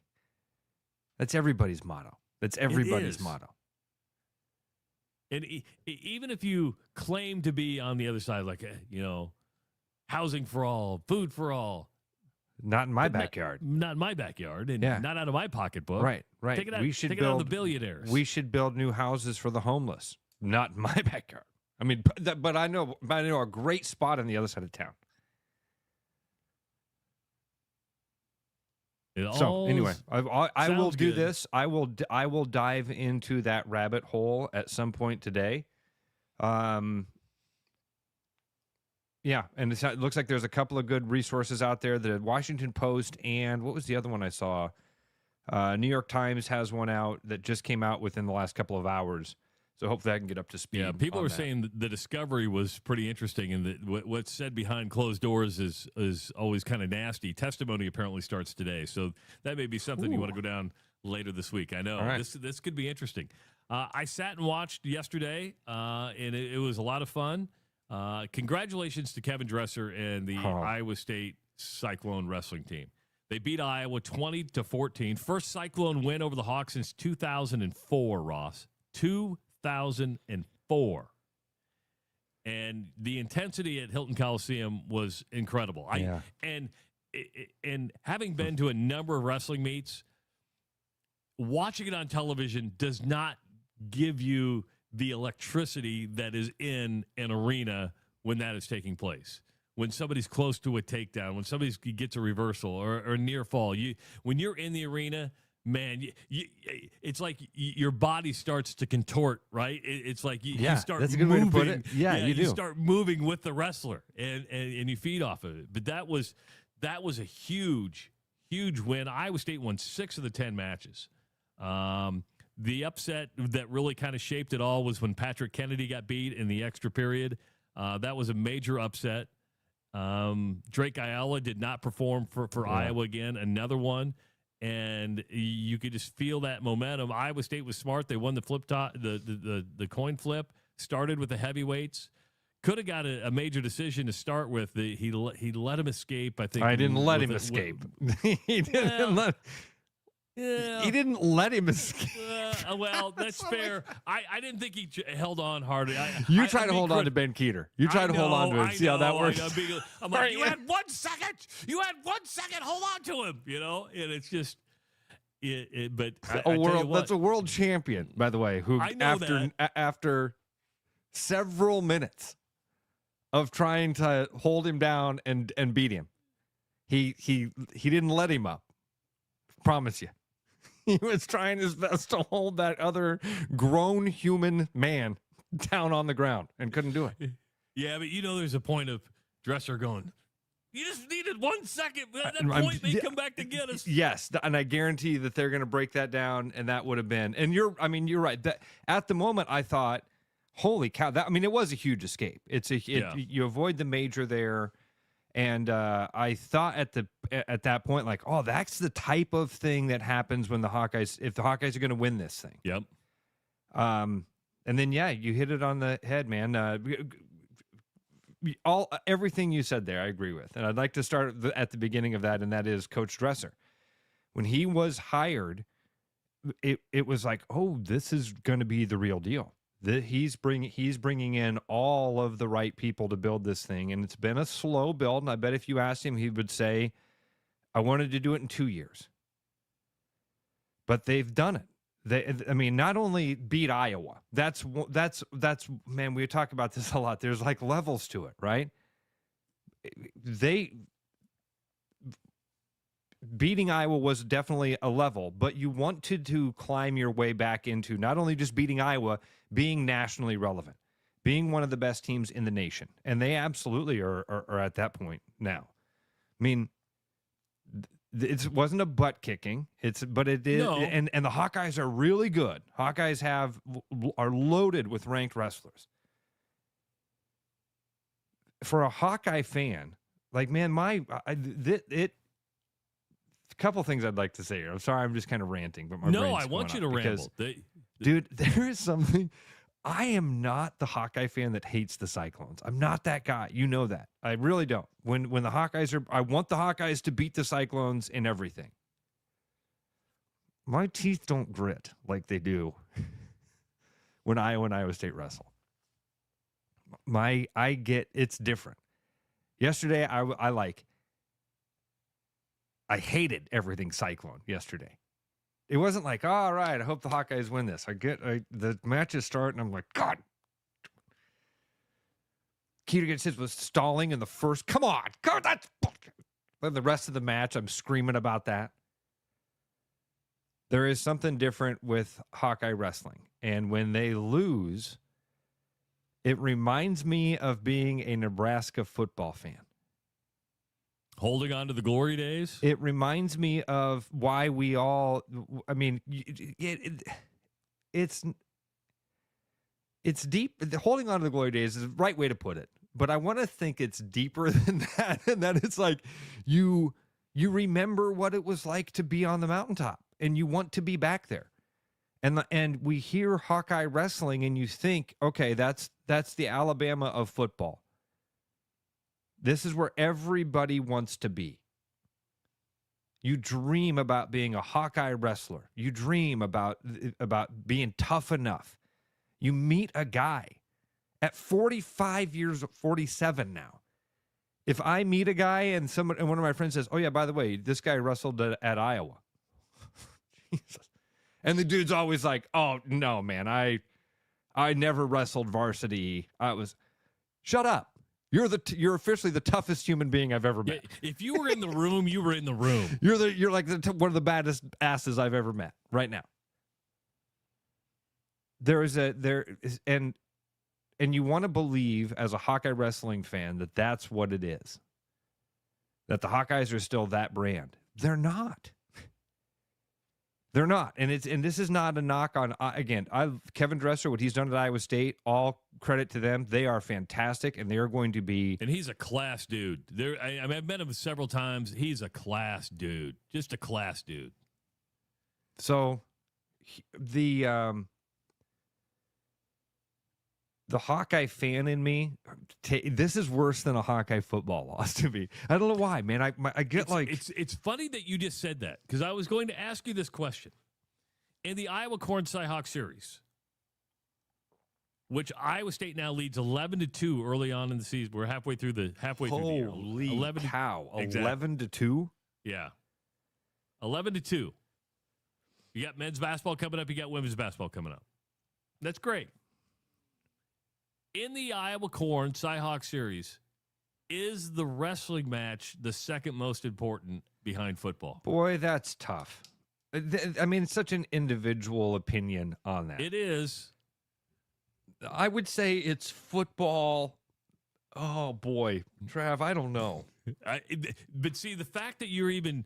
That's everybody's motto. That's everybody's motto. And even if you claim to be on the other side, like, housing for all, food for all. Not in my backyard. Not in my backyard, and not out of my pocketbook. Right. Take it out, take it out of the billionaires. We should build new houses for the homeless. Not in my backyard. I mean, but I know a great spot on the other side of town. So anyway, I will do this. I will dive into that rabbit hole at some point today. Yeah, and it looks like there's a couple of good resources out there. The Washington Post and what was the other one I saw? New York Times has one out that just came out within the last couple of hours. So hopefully I can get up to speed. Yeah, people are saying that the discovery was pretty interesting, and that what's said behind closed doors is always kind of nasty. Testimony apparently starts today, so that may be something you want to go down later this week. I know. Right. This could be interesting. I sat and watched yesterday, and it was a lot of fun. Congratulations to Kevin Dresser and the Iowa State Cyclone wrestling team. They beat Iowa 20-14. First Cyclone win over the Hawks since 2004, Ross. 2004. And the intensity at Hilton Coliseum was incredible. And having been to a number of wrestling meets, watching it on television does not give you the electricity that is in an arena when that is taking place. When somebody's close to a takedown, when somebody gets a reversal or a near fall, when you're in the arena, man, it's like your body starts to contort, right? It's like you start that's a good moving. Way to put it. Yeah, you do. You start moving with the wrestler, and you feed off of it. But that was a huge win. Iowa State won 6 of the 10 matches. The upset that really kind of shaped it all was when Patrick Kennedy got beat in the extra period. That was a major upset. Drake Ayala did not perform for Iowa again, another one. And you could just feel that momentum. Iowa State was smart. They won the flip top, the coin flip, started with the heavyweights. Could have got a major decision to start with. He let him escape, I think. I didn't let him escape. He didn't let him escape. Well, that's fair. I didn't think he held on hard. You try to hold on to Ben Keeter. You try to hold on to him. See how that works. I'm like, you had 1 second. You had 1 second. Hold on to him. And it's just, But That's a world champion, by the way, who I know after several minutes of trying to hold him down and beat him, he didn't let him up. Promise you. He was trying his best to hold that other grown human man down on the ground and couldn't do it. Yeah, but there's a point of Dresser going, you just needed 1 second. At that point, they come back to get us. Yes, and I guarantee that they're going to break that down, and that would have been. And you're right. That at the moment, I thought, holy cow! It was a huge escape. You avoid the major there, and I thought at that point, like, oh, that's the type of thing that happens when if the Hawkeyes are going to win this thing. Yep. And then you hit it on the head, man. Everything you said there, I agree with, and I'd like to start at the beginning of that, and that is Coach Dresser. When he was hired, it was like, oh, this is going to be the real deal. He's bringing in all of the right people to build this thing, and it's been a slow build. And I bet if you asked him, he would say, "I wanted to do it in 2 years," but they've done it. Not only beat Iowa, that's man, we talk about this a lot. There's like levels to it, right? Beating Iowa was definitely a level, but you wanted to climb your way back into not only just beating Iowa, being nationally relevant, being one of the best teams in the nation. And they absolutely are at that point now. It wasn't a butt kicking. But it is, no. and the Hawkeyes are really good. Hawkeyes are loaded with ranked wrestlers. For a Hawkeye fan, like, man, a couple things I'd like to say here. I'm sorry, I'm just kind of ranting, but my brain's I want you to ramble. Dude, there is something. I am not the Hawkeye fan that hates the Cyclones. I'm not that guy. You know that. I really don't. When the Hawkeyes I want the Hawkeyes to beat the Cyclones in everything. My teeth don't grit like they do when Iowa and Iowa State wrestle. I get it's different. Yesterday, I hated everything Cyclone yesterday. It wasn't like, all right, I hope the Hawkeyes win this. The matches start, and I'm like, God. Keeter gets hit was stalling in the first. Come on. God, that's bullshit. Then the rest of the match, I'm screaming about that. There is something different with Hawkeye wrestling. And when they lose, it reminds me of being a Nebraska football fan. Holding on to the glory days? It reminds me of why we all, it's deep. Holding on to the glory days is the right way to put it. But I want to think it's deeper than that. And that it's like you remember what it was like to be on the mountaintop and you want to be back there. And we hear Hawkeye wrestling and you think, okay, that's the Alabama of football. This is where everybody wants to be. You dream about being a Hawkeye wrestler. You dream about being tough enough. You meet a guy at 45 years, 47 now. If I meet a guy and one of my friends says, "Oh yeah, by the way, this guy wrestled at Iowa," Jesus. And the dude's always like, "Oh no, man, I never wrestled varsity. Shut up. You're officially the toughest human being I've ever met." Yeah, if you were in the room, you were in the room. You're like one of the baddest asses I've ever met right now. And you want to believe as a Hawkeye wrestling fan that that's what it is. That the Hawkeyes are still that brand. They're not. They're not. And this is not a knock on, again, Kevin Dresser, what he's done at Iowa State, all credit to them. They are fantastic, and they are going to be. And he's a class dude. I've met him several times. He's a class dude. Just a class dude. So the Hawkeye fan in me, this is worse than a Hawkeye football loss to me. I don't know why, man. I get it's funny that you just said that because I was going to ask you this question. In the Iowa Corn Cyhawk series, which Iowa State now leads 11-2 early on in the season. We're halfway through the year. Holy cow. 11-2? Yeah. 11-2. You got men's basketball coming up. You got women's basketball coming up. That's great. In the Iowa Corn Cy-Hawk Series, is the wrestling match the second most important behind football? Boy, that's tough. I mean, it's such an individual opinion on that. It is. I would say it's football. Oh, boy. Trav, I don't know. But see, the fact that you're even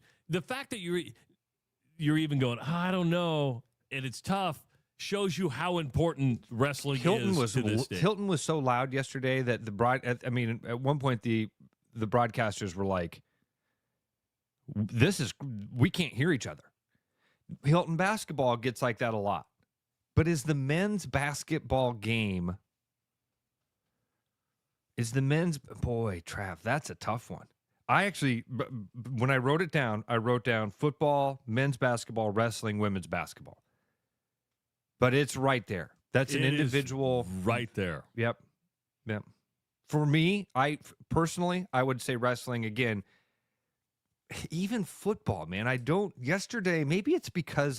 going, I don't know, and it's tough, shows you how important wrestling is to this day. Hilton was so loud yesterday that at one point the broadcasters were like, we can't hear each other. Hilton basketball gets like that a lot. But is the men's basketball game, boy, Trav, that's a tough one. I actually, when I wrote down football, men's basketball, wrestling, women's basketball. But it's right there. That's an individual. Right there. Yep. For me, I would say wrestling again. Even football, man. Yesterday, maybe it's because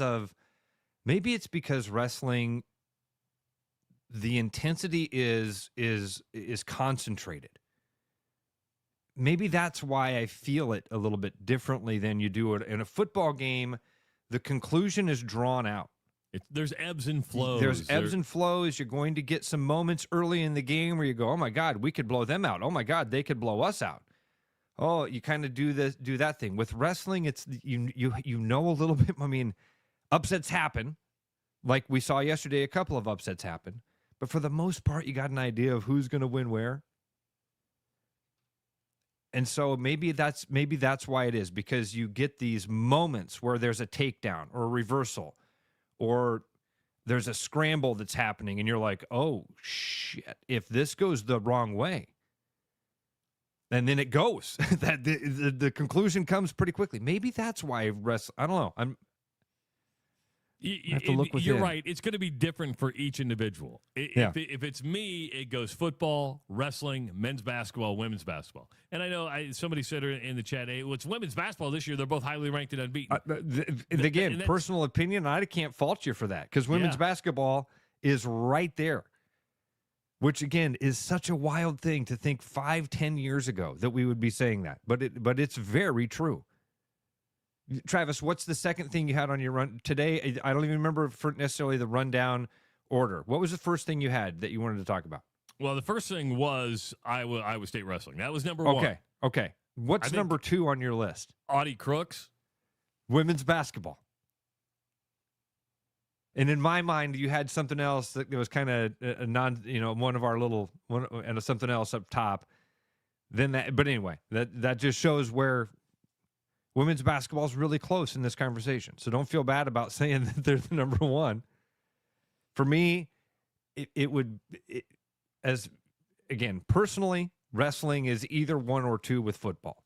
wrestling, the intensity is concentrated. Maybe that's why I feel it a little bit differently than you do it in a football game. The conclusion is drawn out. There's ebbs and flows. You're going to get some moments early in the game where you go, oh my God, we could blow them out. Oh my God, they could blow us out. Oh, you kind of do that thing. With wrestling, it's you know a little bit. I mean, upsets happen. Like we saw yesterday, a couple of upsets happen. But for the most part, you got an idea of who's going to win where. And so maybe that's why it is, because you get these moments where there's a takedown or a reversal, or there's a scramble that's happening, and you're like, oh, shit, if this goes the wrong way. And then it goes. That the conclusion comes pretty quickly. Maybe that's why I don't know. I have to look within. You're right. It's going to be different for each individual. If it's me, it goes football, wrestling, men's basketball, women's basketball. And I know somebody said in the chat, hey, well, it's women's basketball this year. They're both highly ranked and unbeaten. Again, personal opinion, I can't fault you for that, because women's basketball is right there, which, again, is such a wild thing to think 5-10 years ago that we would be saying that. But it's very true. Travis, what's the second thing you had on your run today? I don't even remember necessarily the rundown order. What was the first thing you had that you wanted to talk about? Well, the first thing was Iowa State wrestling. That was number one. Okay. What's number two on your list? Audi Crooks. Women's basketball. And in my mind, you had something else that was kind of one of our little one, and something else up top. But anyway, that just shows where women's basketball is really close in this conversation. So don't feel bad about saying that they're the number one. For me, personally, wrestling is either one or two with football.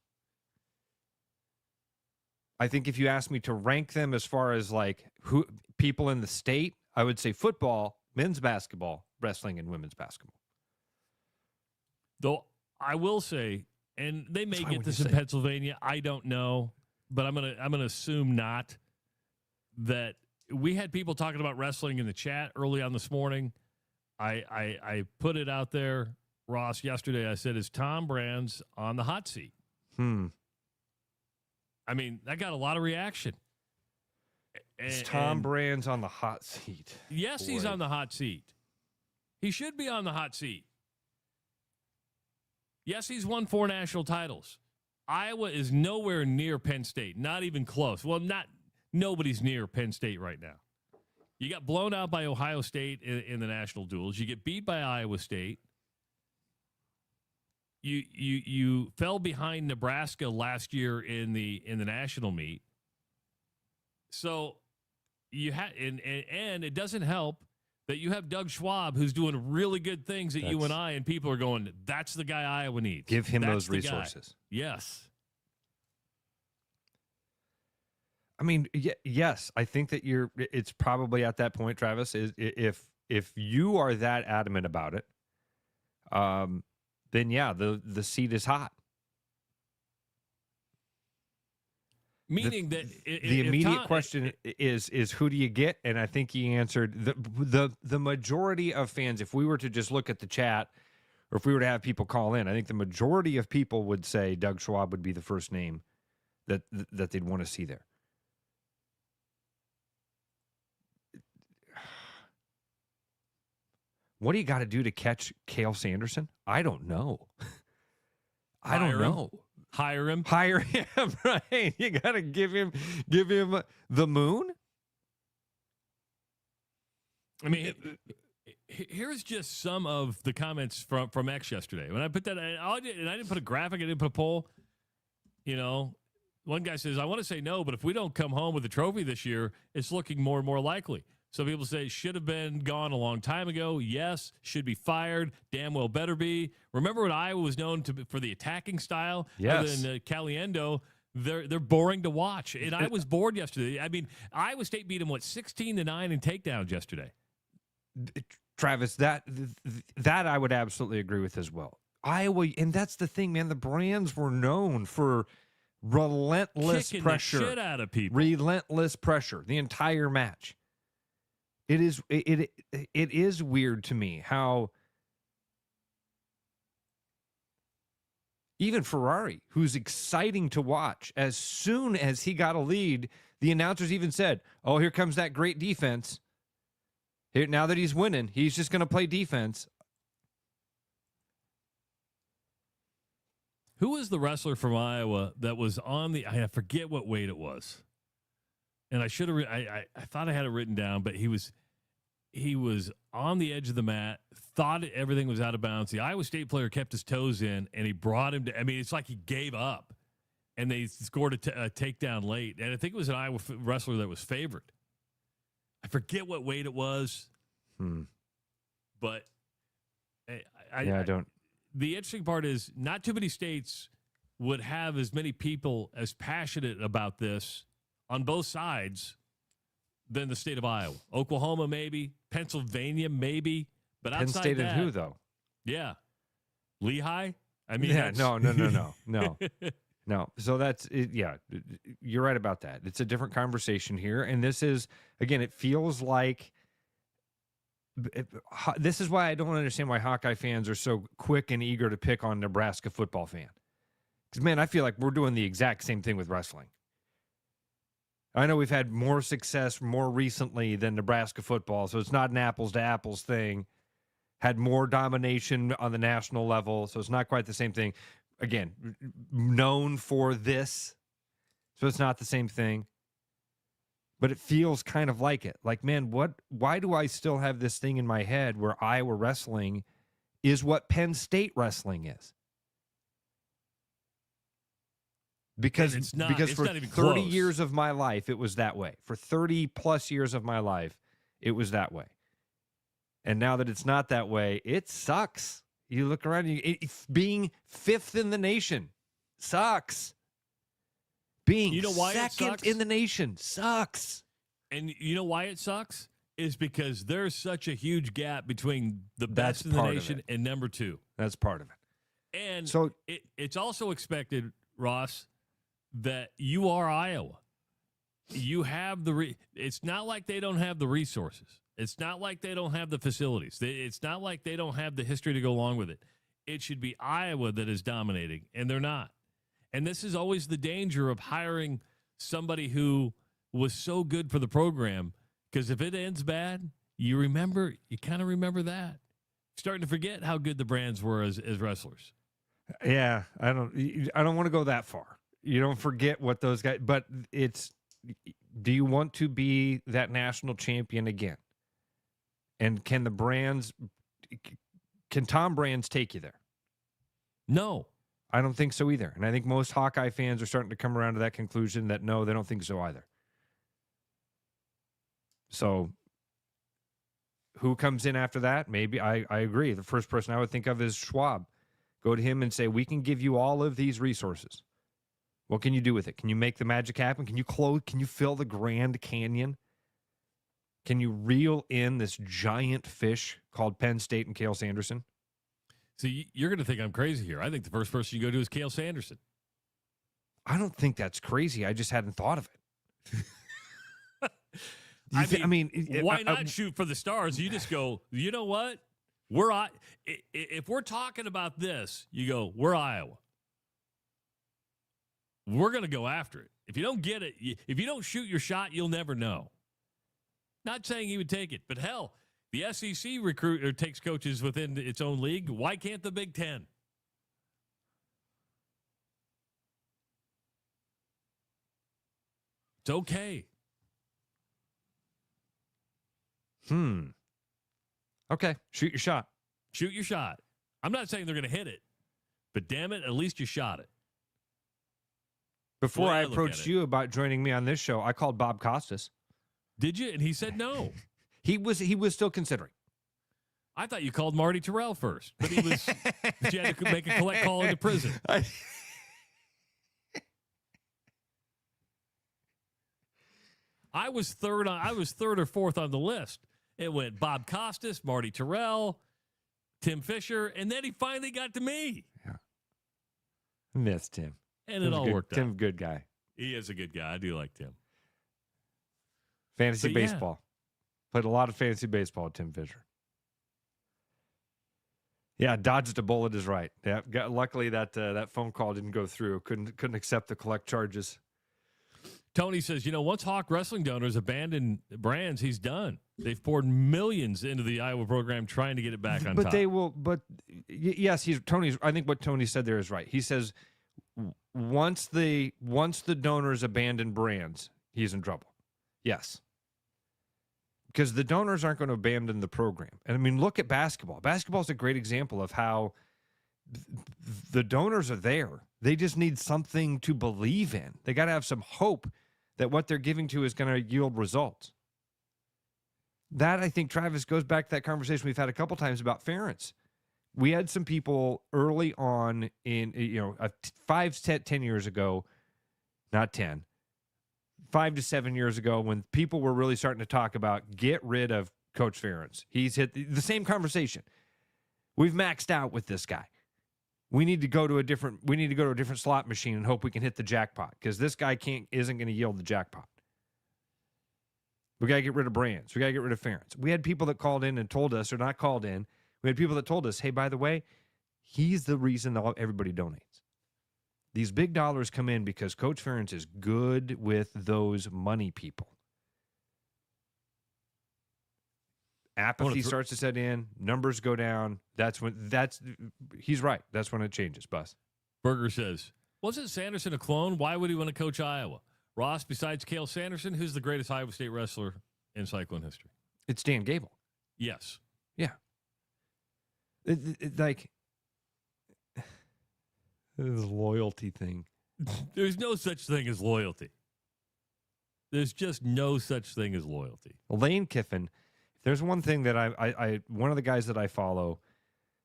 I think if you ask me to rank them as far as like who people in the state, I would say football, men's basketball, wrestling, and women's basketball. Though I will say, and they may get this in Pennsylvania, I don't know, but I'm gonna assume not. That we had people talking about wrestling in the chat early on this morning. I put it out there, Ross, yesterday. I said, is Tom Brands on the hot seat? I mean, that got a lot of reaction. Is Tom Brands on the hot seat? Yes, he's on the hot seat. He should be on the hot seat. Yes, he's won 4 national titles. Iowa is nowhere near Penn State, not even close. Well, nobody's near Penn State right now. You got blown out by Ohio State in the national duels. You get beat by Iowa State. You fell behind Nebraska last year in the national meet. So you had and it doesn't help that you have Doug Schwab, who's doing really good things at UNI, and people are going, that's the guy Iowa needs. Give him those resources. Yes. I mean, yes, I think that it's probably at that point, Travis, is if you are that adamant about it, then yeah, the seat is hot. Meaning that the immediate question is who do you get? And I think he answered the majority of fans. If we were to just look at the chat, or if we were to have people call in, I think the majority of people would say Doug Schwab would be the first name that they'd want to see there. What do you got to do to catch Cale Sanderson? I don't know. I don't know. Hire him, right? You got to give him the moon. I mean, here's just some of the comments from X yesterday. When I put that, and I didn't put a graphic, I didn't put a poll. You know, one guy says, "I want to say no, but if we don't come home with a trophy this year, it's looking more and more likely." Some people say should have been gone a long time ago. Yes, should be fired. Damn well better be. Remember when Iowa was known for the attacking style? Yes. Other than Caliendo, they're boring to watch. And I was bored yesterday. I mean, Iowa State beat them 16-9 in takedowns yesterday. Travis, that I would absolutely agree with as well. Iowa, and that's the thing, man. The Brands were known for relentless Kicking pressure, the shit out of people. Relentless pressure the entire match. It is weird to me how even Ferrari, who's exciting to watch, as soon as he got a lead, the announcers even said, "Oh, here comes that great defense. Here, now that he's winning, he's just going to play defense." Who was the wrestler from Iowa that was on I forget what weight it was. And I should have I thought I had it written down, but he was on the edge of the mat, thought everything was out of bounds. The Iowa State player kept his toes in, and he brought him to. I mean, it's like he gave up, and they scored a takedown late. And I think it was an Iowa wrestler that was favored. I forget what weight it was, but I don't. The interesting part is not too many states would have as many people as passionate about this on both sides than the state of Iowa. Oklahoma, maybe. Pennsylvania, maybe. But Penn outside State that, and who, though? Yeah. Lehigh? I mean, yeah, no. No. So that's it. Yeah, you're right about that. It's a different conversation here. And this is, again, it feels like this is why I don't understand why Hawkeye fans are so quick and eager to pick on Nebraska football fan. Because, man, I feel like we're doing the exact same thing with wrestling. I know we've had more success more recently than Nebraska football, so it's not an apples-to-apples thing. Had more domination on the national level, so it's not quite the same thing. Again, known for this, so it's not the same thing. But it feels kind of like it. Like, man, why do I still have this thing in my head where Iowa wrestling is what Penn State wrestling is? Because for 30 years of my life, it was that way. For 30 plus years of my life, it was that way. And now that it's not that way, it sucks. You look around, being fifth in the nation sucks. Being second in the nation sucks. And you know why it sucks? Is because there's such a huge gap between the best in the nation and number two. That's part of it. And so it's also expected, Ross, that you are Iowa. You have it's not like they don't have the resources. It's not like they don't have the facilities. It's not like they don't have the history to go along with it. It should be Iowa that is dominating, and they're not. And this is always the danger of hiring somebody who was so good for the program, because if it ends bad, you kind of remember that. Starting to forget how good the Brands were as wrestlers. Yeah, I don't want to go that far. You don't forget what those guys, but do you want to be that national champion again? And can Tom Brands take you there? No. I don't think so either. And I think most Hawkeye fans are starting to come around to that conclusion that no, they don't think so either. So who comes in after that? Maybe I agree. The first person I would think of is Schwab. Go to him and say, we can give you all of these resources. What can you do with it? Can you make the magic happen? Can you fill the Grand Canyon? Can you reel in this giant fish called Penn State and Cale Sanderson? See, you're going to think I'm crazy here. I think the first person you go to is Cale Sanderson. I don't think that's crazy. I just hadn't thought of it. Why not shoot for the stars? You just go, you know what? If we're talking about this, you go, we're Iowa. We're going to go after it. If you don't get it, if you don't shoot your shot, you'll never know. Not saying he would take it, but hell, the SEC takes coaches within its own league. Why can't the Big Ten? It's okay. Okay, shoot your shot. Shoot your shot. I'm not saying they're going to hit it, but damn it, at least you shot it. Before I approached you about joining me on this show, I called Bob Costas. Did you? And he said no. He was still considering. I thought you called Marty Terrell first, but he was. But you had to make a collect call into prison. I was third or fourth on the list. It went Bob Costas, Marty Terrell, Tim Fisher, and then he finally got to me. Yeah. Missed Tim. And it all worked out. Tim, good guy. He is a good guy. I do like Tim. Fantasy baseball. Played a lot of fantasy baseball with Tim Fisher. Yeah, dodged a bullet is right. Yeah, luckily that phone call didn't go through. Couldn't accept the collect charges. Tony says, once Hawk Wrestling donors abandon brands, he's done. They've poured millions into the Iowa program trying to get it back on top. But they will. But yes, I think what Tony said there is right. He says once the donors abandon brands, he's in trouble. Yes. Because the donors aren't going to abandon the program. And I mean, look at basketball. Basketball is a great example of how the donors are there. They just need something to believe in. They got to have some hope that what they're giving to is going to yield results. That, I think, Travis, goes back to that conversation we've had a couple times about Ferentz. We had some people early on in, 5 to 10 years ago, not 10, 5 to 7 years ago, when people were really starting to talk about get rid of Coach Ferentz. He's hit the same conversation. We've maxed out with this guy. We need to go to a different slot machine and hope we can hit the jackpot, because this guy isn't going to yield the jackpot. We got to get rid of brands. We got to get rid of Ferentz. We had people that called in and told us, or not called in, we had people that told us, hey, by the way, he's the reason everybody donates. These big dollars come in because Coach Ferentz is good with those money people. Apathy starts to set in, numbers go down. He's right. That's when it changes, Bus. Berger says, wasn't Sanderson a clone? Why would he want to coach Iowa? Ross, besides Cale Sanderson, who's the greatest Iowa State wrestler in Cyclone history? It's Dan Gable. Yes. Yeah. This loyalty thing. There's no such thing as loyalty. There's just no such thing as loyalty. Lane Kiffin, there's one thing that I one of the guys that I follow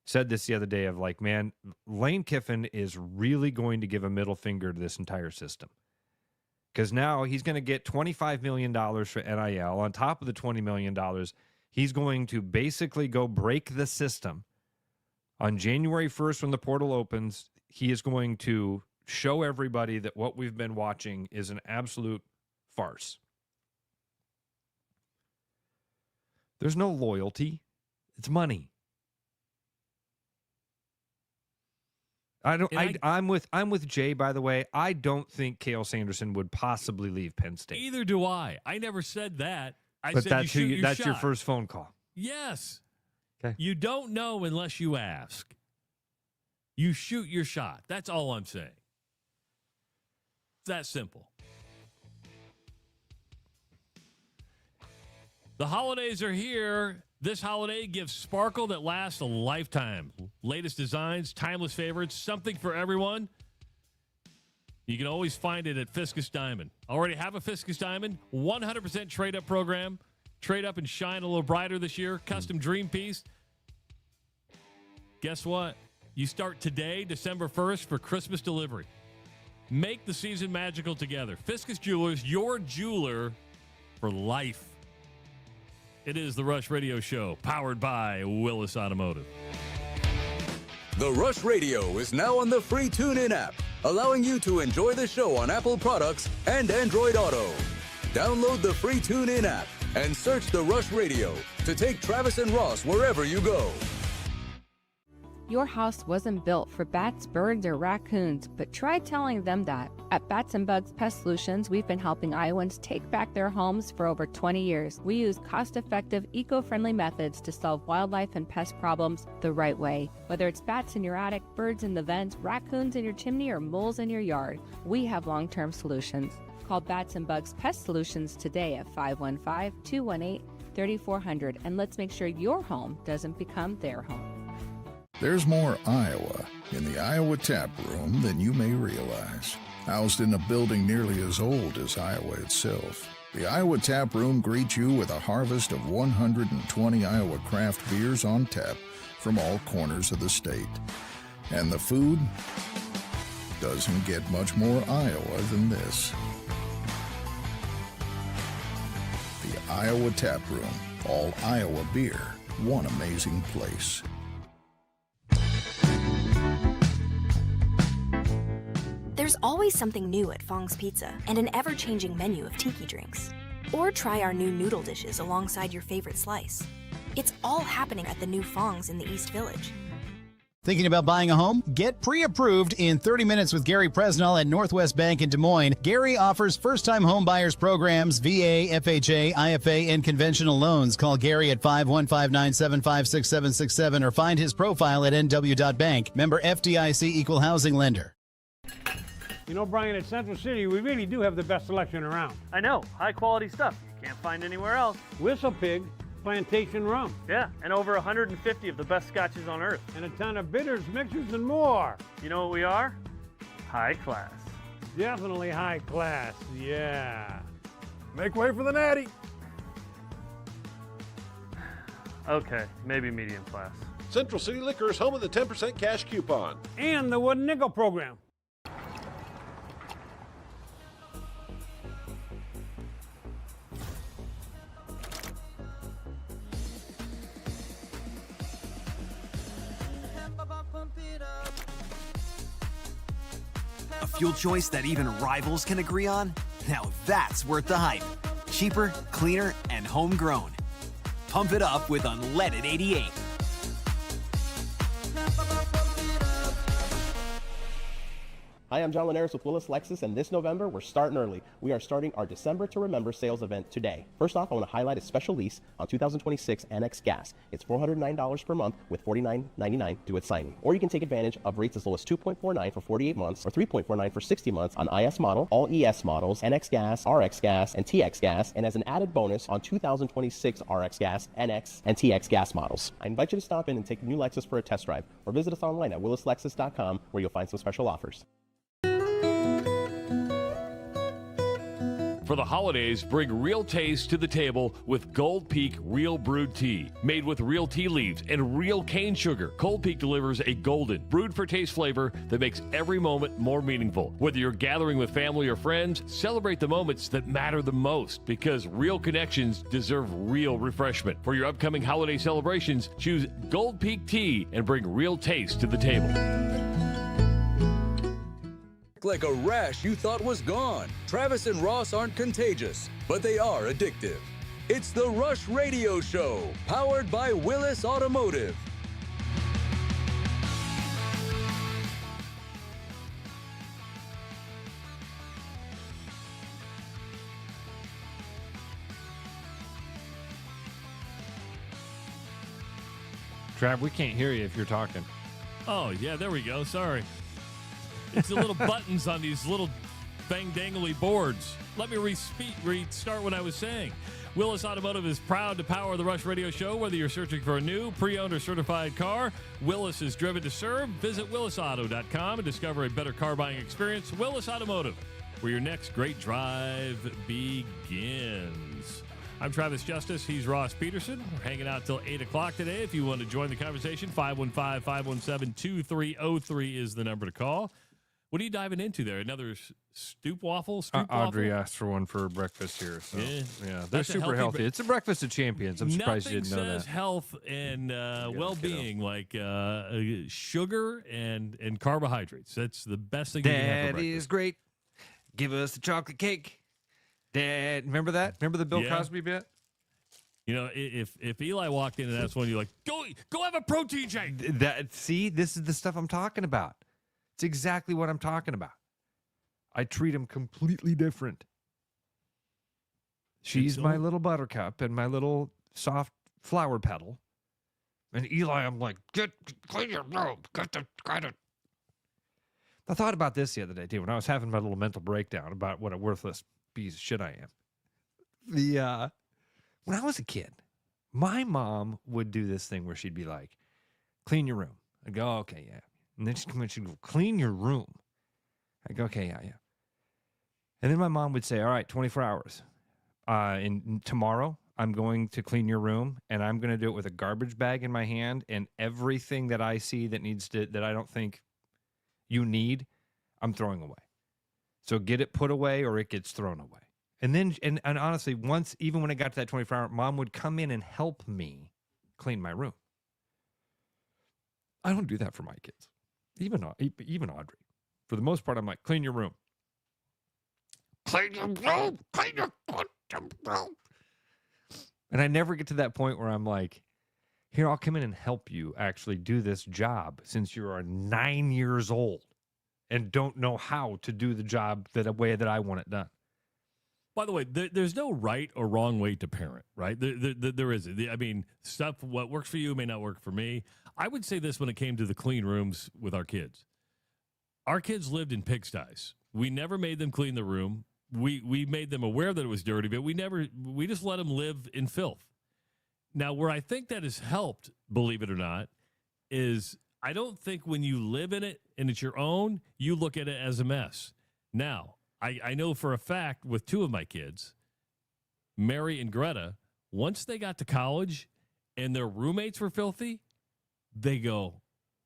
said this the other day of like, man, Lane Kiffin is really going to give a middle finger to this entire system. Because now he's going to get $25 million for NIL. On top of the $20 million, he's going to basically go break the system. On January 1st, when the portal opens, he is going to show everybody that what we've been watching is an absolute farce. There's no loyalty. It's money. I'm with Jay, by the way. I don't think Cale Sanderson would possibly leave Penn State. Either do I. I never said that. But said that's your first phone call. Yes. Okay. You don't know unless you ask. You shoot your shot. That's all I'm saying. It's that simple. The holidays are here. This holiday gives sparkle that lasts a lifetime. Latest designs, timeless favorites, something for everyone. You can always find it at Fiscus Diamond. Already have a Fiscus Diamond? 100% trade-up program. Trade up and shine a little brighter this year. Custom dream piece. Guess what? You start today, December 1st, for Christmas delivery. Make the season magical together. Fiscus Jewelers, your jeweler for life. It is the Rush Radio Show, powered by Willis Automotive. The Rush Radio is now on the free TuneIn app. allowing you to enjoy the show on Apple products and Android Auto. Download the free TuneIn app and search The Rush Radio to take Travis and Ross wherever you go. Your house wasn't built for bats, birds, or raccoons, but try telling them that. At Bats and Bugs Pest Solutions, we've been helping Iowans take back their homes for over 20 years. We use cost-effective, eco-friendly methods to solve wildlife and pest problems the right way. Whether it's bats in your attic, birds in the vents, raccoons in your chimney, or moles in your yard, we have long-term solutions. Call Bats and Bugs Pest Solutions today at 515-218-3400, and let's make sure your home doesn't become their home. There's more Iowa in the Iowa Tap Room than you may realize. Housed in a building nearly as old as Iowa itself, the Iowa Tap Room greets you with a harvest of 120 Iowa craft beers on tap from all corners of the state. And the food doesn't get much more Iowa than this. The Iowa Tap Room, all Iowa beer, one amazing place. There's always something new at Fong's Pizza and an ever-changing menu of tiki drinks. Or try our new noodle dishes alongside your favorite slice. It's all happening at the new Fong's in the East Village. Thinking about buying a home? Get pre-approved in 30 minutes with Gary Presnell at Northwest Bank in Des Moines. Gary offers first-time home buyers programs, VA, FHA, IFA, and conventional loans. Call Gary at 515-975-6767 or find his profile at nw.bank. Member FDIC Equal Housing Lender. You know, Brian, at Central City, we really do have the best selection around. I know. High-quality stuff you can't find anywhere else. Whistle Pig Plantation Rum. Yeah, and over 150 of the best scotches on earth. And a ton of bitters, mixers, and more. You know what we are? High class. Definitely high class, yeah. Make way for the natty. Okay, maybe medium class. Central City Liquor is home of the 10% cash coupon. And the Wooden Nickel program. A fuel choice that even rivals can agree on? Now that's worth the hype. Cheaper, cleaner, and homegrown. Pump it up with Unleaded 88. Hi, I'm John Linares with Willis Lexus, and this November, we're starting early. We are starting our December to Remember sales event today. First off, I want to highlight a special lease on 2026 NX Gas. It's $409 per month with $49.99 due at signing. Or you can take advantage of rates as low as 2.49 for 48 months or 3.49 for 60 months on IS model, all ES models, NX Gas, RX Gas, and TX Gas, and as an added bonus on 2026 RX Gas, NX, and TX Gas models. I invite you to stop in and take a new Lexus for a test drive, or visit us online at willislexus.com where you'll find some special offers. For the holidays, bring real taste to the table with Gold Peak Real Brewed Tea. Made with real tea leaves and real cane sugar, Gold Peak delivers a golden, brewed for taste flavor that makes every moment more meaningful. Whether you're gathering with family or friends, celebrate the moments that matter the most, because real connections deserve real refreshment. For your upcoming holiday celebrations, choose Gold Peak Tea and bring real taste to the table. Like a rash you thought was gone. Travis and Ross aren't contagious, but they are addictive. It's the Rush Radio Show, powered by Willis Automotive. Trav, we can't hear you if you're talking. Oh, yeah, there we go. Sorry. It's the little buttons on these little bang-dangly boards. Let me restart what I was saying. Willis Automotive is proud to power the Rush Radio Show. Whether you're searching for a new, pre-owned, or certified car, Willis is driven to serve. Visit willisauto.com and discover a better car buying experience. Willis Automotive, where your next great drive begins. I'm Travis Justice. He's Ross Peterson. We're hanging out till 8 o'clock today. If you want to join the conversation, 515-517-2303 is the number to call. What are you diving into there? Another stoop waffle? Audrey asked for one for breakfast here. So, yeah, they're super healthy. It's a breakfast of champions. I'm surprised you didn't know that. Nothing says health and well-being like sugar and carbohydrates. That's the best thing you can have for breakfast. That is great. Give us the chocolate cake. Dad, remember that? Remember the Bill Cosby bit? You know, if Eli walked in and asked one, you're like, go have a protein shake. See, this is the stuff I'm talking about. It's exactly what I'm talking about. I treat him completely different. She's my little buttercup and my little soft flower petal. And Eli, I'm like, clean your room. Got it. I thought about this the other day, too, when I was having my little mental breakdown about what a worthless piece of shit I am. When I was a kid, my mom would do this thing where she'd be like, clean your room. I'd go, okay, yeah. And then she'd go, clean your room. I'd go, okay, yeah. And then my mom would say, all right, 24 hours. Tomorrow, I'm going to clean your room, and I'm going to do it with a garbage bag in my hand, and everything that I see that I don't think you need, I'm throwing away. So get it put away or it gets thrown away. And then, and honestly, even when it got to that 24-hour, Mom would come in and help me clean my room. I don't do that for my kids. Even Audrey. For the most part, I'm like, clean your room. Clean your room. Clean your room. And I never get to that point where I'm like, here, I'll come in and help you actually do this job since you are 9 years old and don't know how to do the job the way that I want it done. By the way, there's no right or wrong way to parent, right? There isn't. I mean, what works for you may not work for me. I would say this when it came to the clean rooms with our kids. Our kids lived in pigsties. We never made them clean the room. We made them aware that it was dirty, but we just let them live in filth. Now, where I think that has helped, believe it or not, is I don't think when you live in it and it's your own, you look at it as a mess. Now, I know for a fact with two of my kids, Mary and Greta, once they got to college and their roommates were filthy, they go,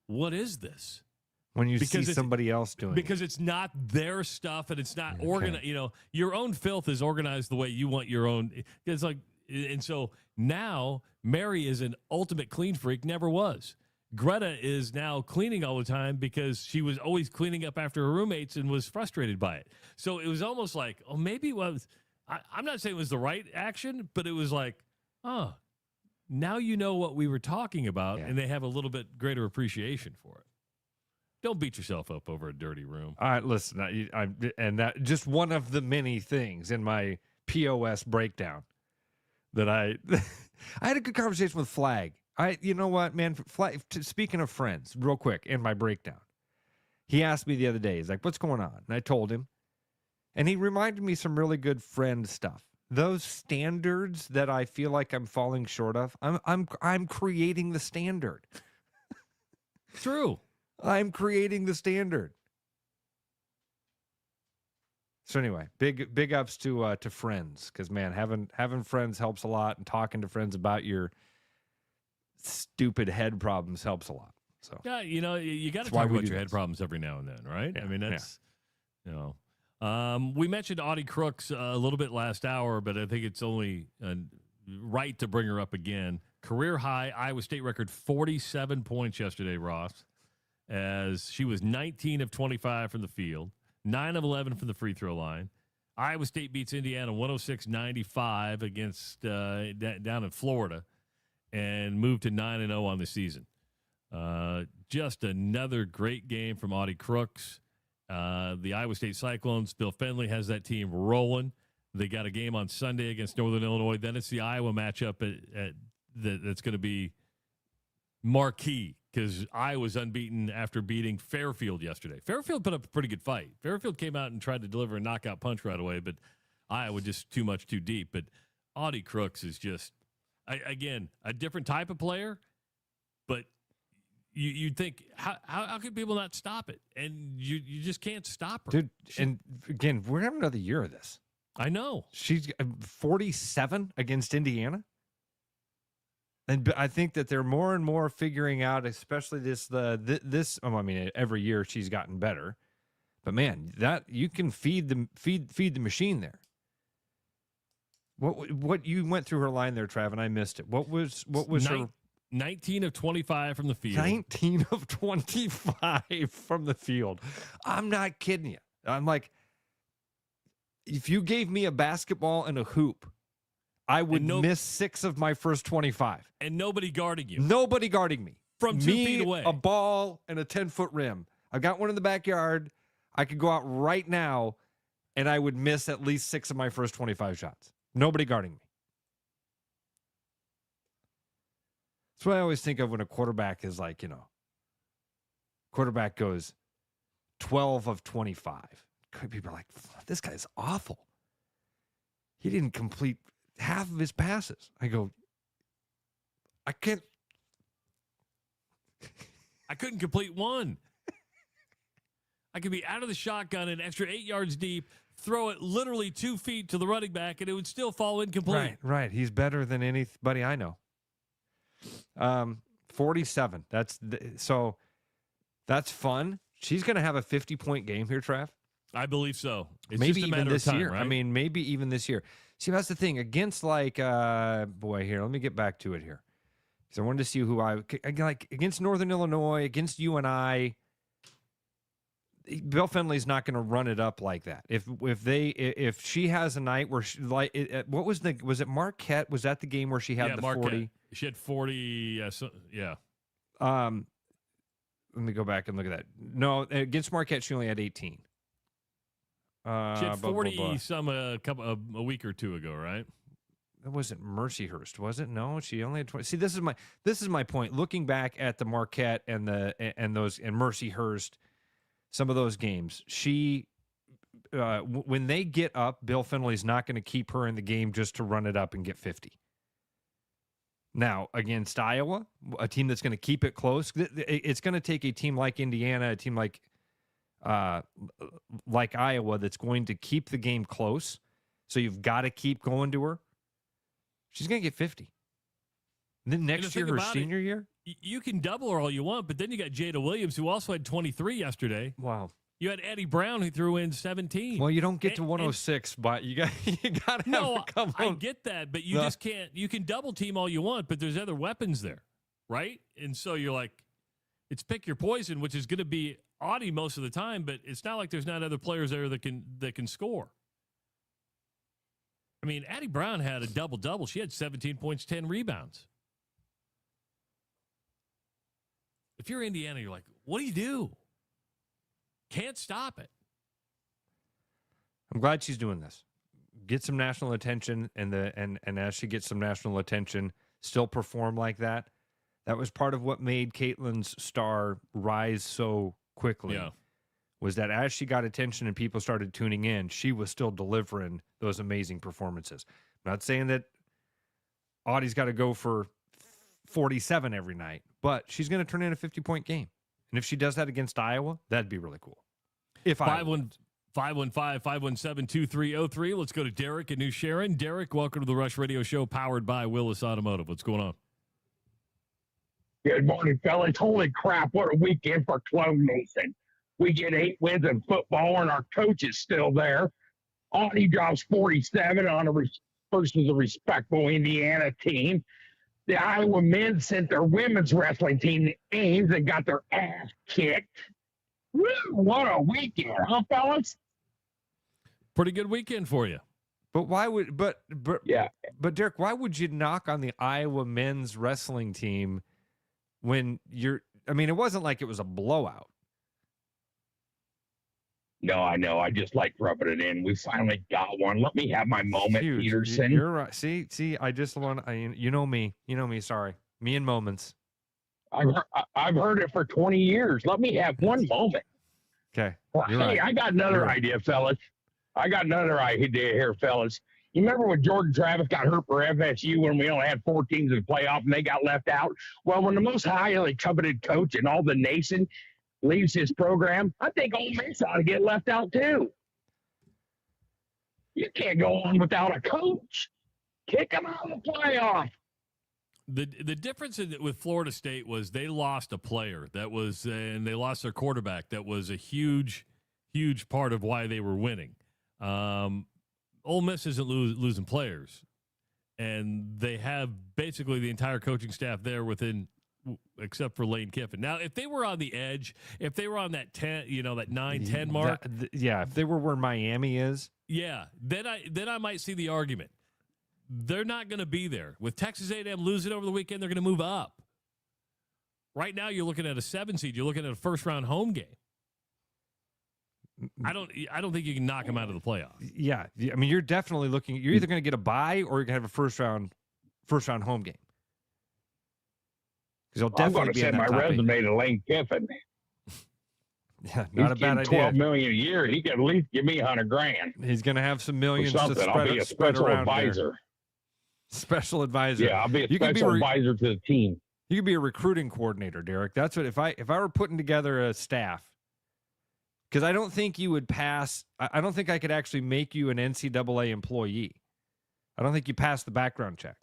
what is this? When you see somebody else doing it. Because it's not their stuff and it's not organized. You know, your own filth is organized the way you want your own. It's like, and so now Mary is an ultimate clean freak, never was. Greta is now cleaning all the time because she was always cleaning up after her roommates and was frustrated by it. So it was almost like, oh, maybe it was, I'm not saying it was the right action, but it was like, oh, now you know what we were talking about, and they have a little bit greater appreciation for it. Don't beat yourself up over a dirty room. All right, listen, and that just one of the many things in my POS breakdown that I had a good conversation with Flag. You know what, man? Speaking of friends, real quick, in my breakdown, he asked me the other day, he's like, what's going on? And I told him, and he reminded me some really good friend stuff. Those standards that I feel like I'm falling short of, I'm creating the standard. True. I'm creating the standard. So anyway, big ups to friends, because man, having friends helps a lot, and talking to friends about your stupid head problems helps a lot. So yeah, you know, you got to talk about your head problems every now and then, right? Yeah, I mean, that's you know, we mentioned Audi Crooks a little bit last hour, but I think it's only right to bring her up again. Career high Iowa State record, 47 points yesterday, Ross, as she was 19 of 25 from the field, 9 of 11 from the free throw line. Iowa State beats Indiana 106-95 against down in Florida, and moved to 9-0 on the season. Just another great game from Audi Crooks. The Iowa State Cyclones, Bill Fenley has that team rolling. They got a game on Sunday against Northern Illinois. Then it's the Iowa matchup that's going to be marquee, because Iowa's unbeaten after beating Fairfield yesterday. Fairfield put up a pretty good fight. Fairfield came out and tried to deliver a knockout punch right away, but Iowa just too much, too deep. But Audi Crooks is just, again, a different type of player, but you'd think, how can people not stop it? And you just can't stop her. Dude, and again, we're having another year of this. I know. She's 47 against Indiana. And I think that they're more and more figuring out, especially every year she's gotten better. But man, that you can feed the machine there. What you went through her line there, Trav, and I missed it. What was her 19 of 25 from the field. 19 of 25 from the field. I'm not kidding you. I'm like, if you gave me a basketball and a hoop, I would miss 6 of my first 25. And nobody guarding you. Nobody guarding me. From 2 feet away. A ball and a 10-foot rim. I've got one in the backyard. I could go out right now, and I would miss at least 6 of my first 25 shots. Nobody guarding me. That's what I always think of when a quarterback is like, quarterback goes 12 of 25. People are like, this guy's awful. He didn't complete half of his passes. I go, I couldn't complete one. I could be out of the shotgun an extra 8 yards deep, throw it literally 2 feet to the running back, and it would still fall incomplete. Right. He's better than anybody I know. 47. So that's fun. She's going to have a 50-point game here, Trav. I believe so. It's maybe just a even matter this of time, year. right? I mean, maybe even this year. See, that's the thing. Against here, let me get back to it here. Because I wanted to see who against Northern Illinois, against UNI. Bill Finley's not going to run it up like that. If she has a night where she, was it Marquette? Was that the game where she had the Marquette. 40? She had 40. Yeah. Let me go back and look at that. No, against Marquette, she only had 18. She had 40 some a week or two ago, right? That wasn't Mercyhurst, was it? No, she only had 20. See, this is my point. Looking back at the Marquette and Mercyhurst, some of those games, when they get up, Bill Finley's not going to keep her in the game just to run it up and get 50. Now, against Iowa, a team that's going to keep it close, it's going to take a team like Indiana, a team like Iowa that's going to keep the game close. So you've got to keep going to her. She's going to get 50. And then next year, her senior year? You can double her all you want, but then you got Jada Williams, who also had 23 yesterday. Wow. You had Eddie Brown, who threw in 17. Well, you don't get to 106, but you got to have a couple. I get that, but you just can't. You can double team all you want, but there's other weapons there, right? And so you're like, it's pick your poison, which is going to be Audi most of the time, but it's not like there's not other players there that can score. I mean, Addie Brown had a double-double. She had 17 points, 10 rebounds. If you're Indiana, you're like, what do you do? Can't stop it. I'm glad she's doing this. Get some national attention, and as she gets some national attention, still perform like that. That was part of what made Caitlin's star rise so quickly. Yeah. Was that as she got attention and people started tuning in, she was still delivering those amazing performances. I'm not saying that Audie's got to go for 47 every night, but she's going to turn in a 50-point game. And if she does that against Iowa, that'd be really cool. If 515-517-2303. Let's go to Derek in New Sharon. Derek, welcome to the Rush Radio Show powered by Willis Automotive. What's going on? Good morning, fellas. Holy crap, what a weekend for Clone Nation. We get 8 wins in football, and our coach is still there. Audi drops 47 versus a respectable Indiana team. The Iowa men sent their women's wrestling team to Ames and got their ass kicked. Woo, what a weekend, huh, fellas? Pretty good weekend for you. But why would but Derek, why would you knock on the Iowa men's wrestling team when it wasn't like it was a blowout. No, I know. I just like rubbing it in. We finally got one. Let me have my moment, Huge. Peterson. You're right. See, I just want, you know me. Sorry. Me and moments. I've heard it for 20 years. Let me have one moment. Okay. Hey, right. I got another idea, fellas. I got another idea here, fellas. You remember when Jordan Travis got hurt for FSU when we only had 4 teams in the playoff and they got left out? Well, when the most highly coveted coach in all the nation leaves his program, I think Ole Miss ought to get left out too. You can't go on without a coach. Kick them out of the playoff. The difference with Florida State was they lost a player that was, and they lost their quarterback. That was a huge huge part of why they were winning. Ole Miss isn't losing players, and they have basically the entire coaching staff there except for Lane Kiffin. Now, if they were on the edge, if they were on that 10, that 9-10 mark, if they were where Miami is, then I might see the argument. They're not going to be there. With Texas A&M losing over the weekend, they're going to move up. Right now, you're looking at a 7 seed. You're looking at a first-round home game. I don't think you can knock them out of the playoffs. Yeah, I mean, you're definitely looking. You're either going to get a bye or you're going to have a first round home game. Because you'll definitely I'm going to be send in my that top resume to Lane Kiffin. Yeah, not a bad idea. $12 million a year. He could at least give me $100,000. He's going to have some millions to spread, I'll be a special advisor. There. Special advisor. Yeah, I'll be a special advisor to the team. You could be a recruiting coordinator, Derek. That's what if I were putting together a staff. Because I don't think you would pass. I don't think I could actually make you an NCAA employee. I don't think you pass the background check.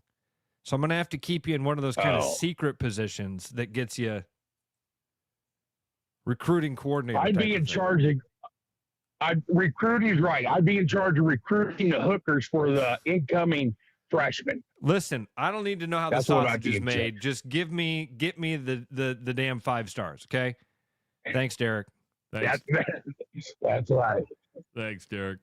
So I'm going to have to keep you in one of those kind of secret positions that gets you recruiting coordinator. I'd be in charge of recruiting's right. I'd be in charge of recruiting the hookers for the incoming freshmen. Listen, I don't need to know how the sausage is made. Just get me the damn 5 stars, okay? Thanks, Derek. Thanks. That's right. Thanks, Derek.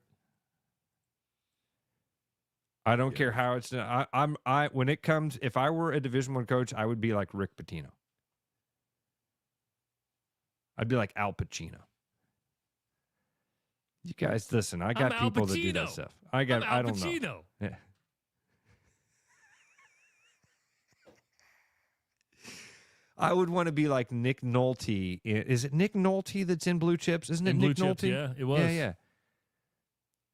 I don't care how it's done. When it comes, if I were a Division I coach, I would be like Rick Pitino. I'd be like Al Pacino. You guys, listen. I got people that do that stuff. I don't know. Yeah. I would want to be like Nick Nolte. Is it Nick Nolte that's in Blue Chips? Isn't it Nick Nolte? Yeah, it was. Yeah.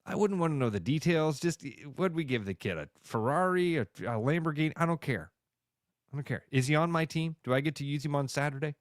I wouldn't want to know the details. Just what'd we give the kid? A Ferrari, a Lamborghini? I don't care. Is he on my team? Do I get to use him on Saturday?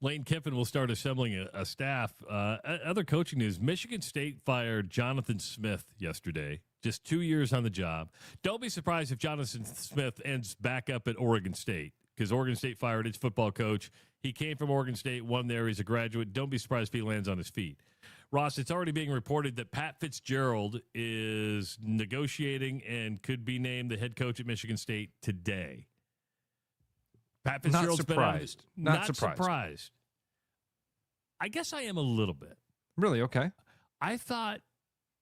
Lane Kiffin will start assembling a staff. Other coaching news, Michigan State fired Jonathan Smith yesterday. Just 2 years on the job. Don't be surprised if Jonathan Smith ends back up at Oregon State because Oregon State fired its football coach. He came from Oregon State, won there. He's a graduate. Don't be surprised if he lands on his feet. Ross, it's already being reported that Pat Fitzgerald is negotiating and could be named the head coach at Michigan State today. Pat Fitzgerald's surprised. Not surprised. I guess I am a little bit. Really? Okay. I thought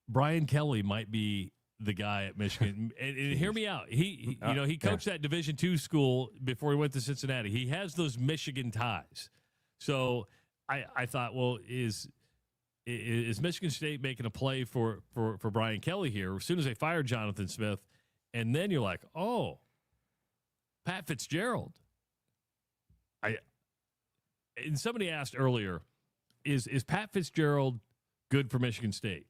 Brian Kelly might be the guy at Michigan. and hear me out. He coached that Division II school before he went to Cincinnati. He has those Michigan ties. So I thought, well, is Michigan State making a play for Brian Kelly here? As soon as they fired Jonathan Smith, and then you're like, oh, Pat Fitzgerald. And somebody asked earlier, is Pat Fitzgerald good for Michigan State?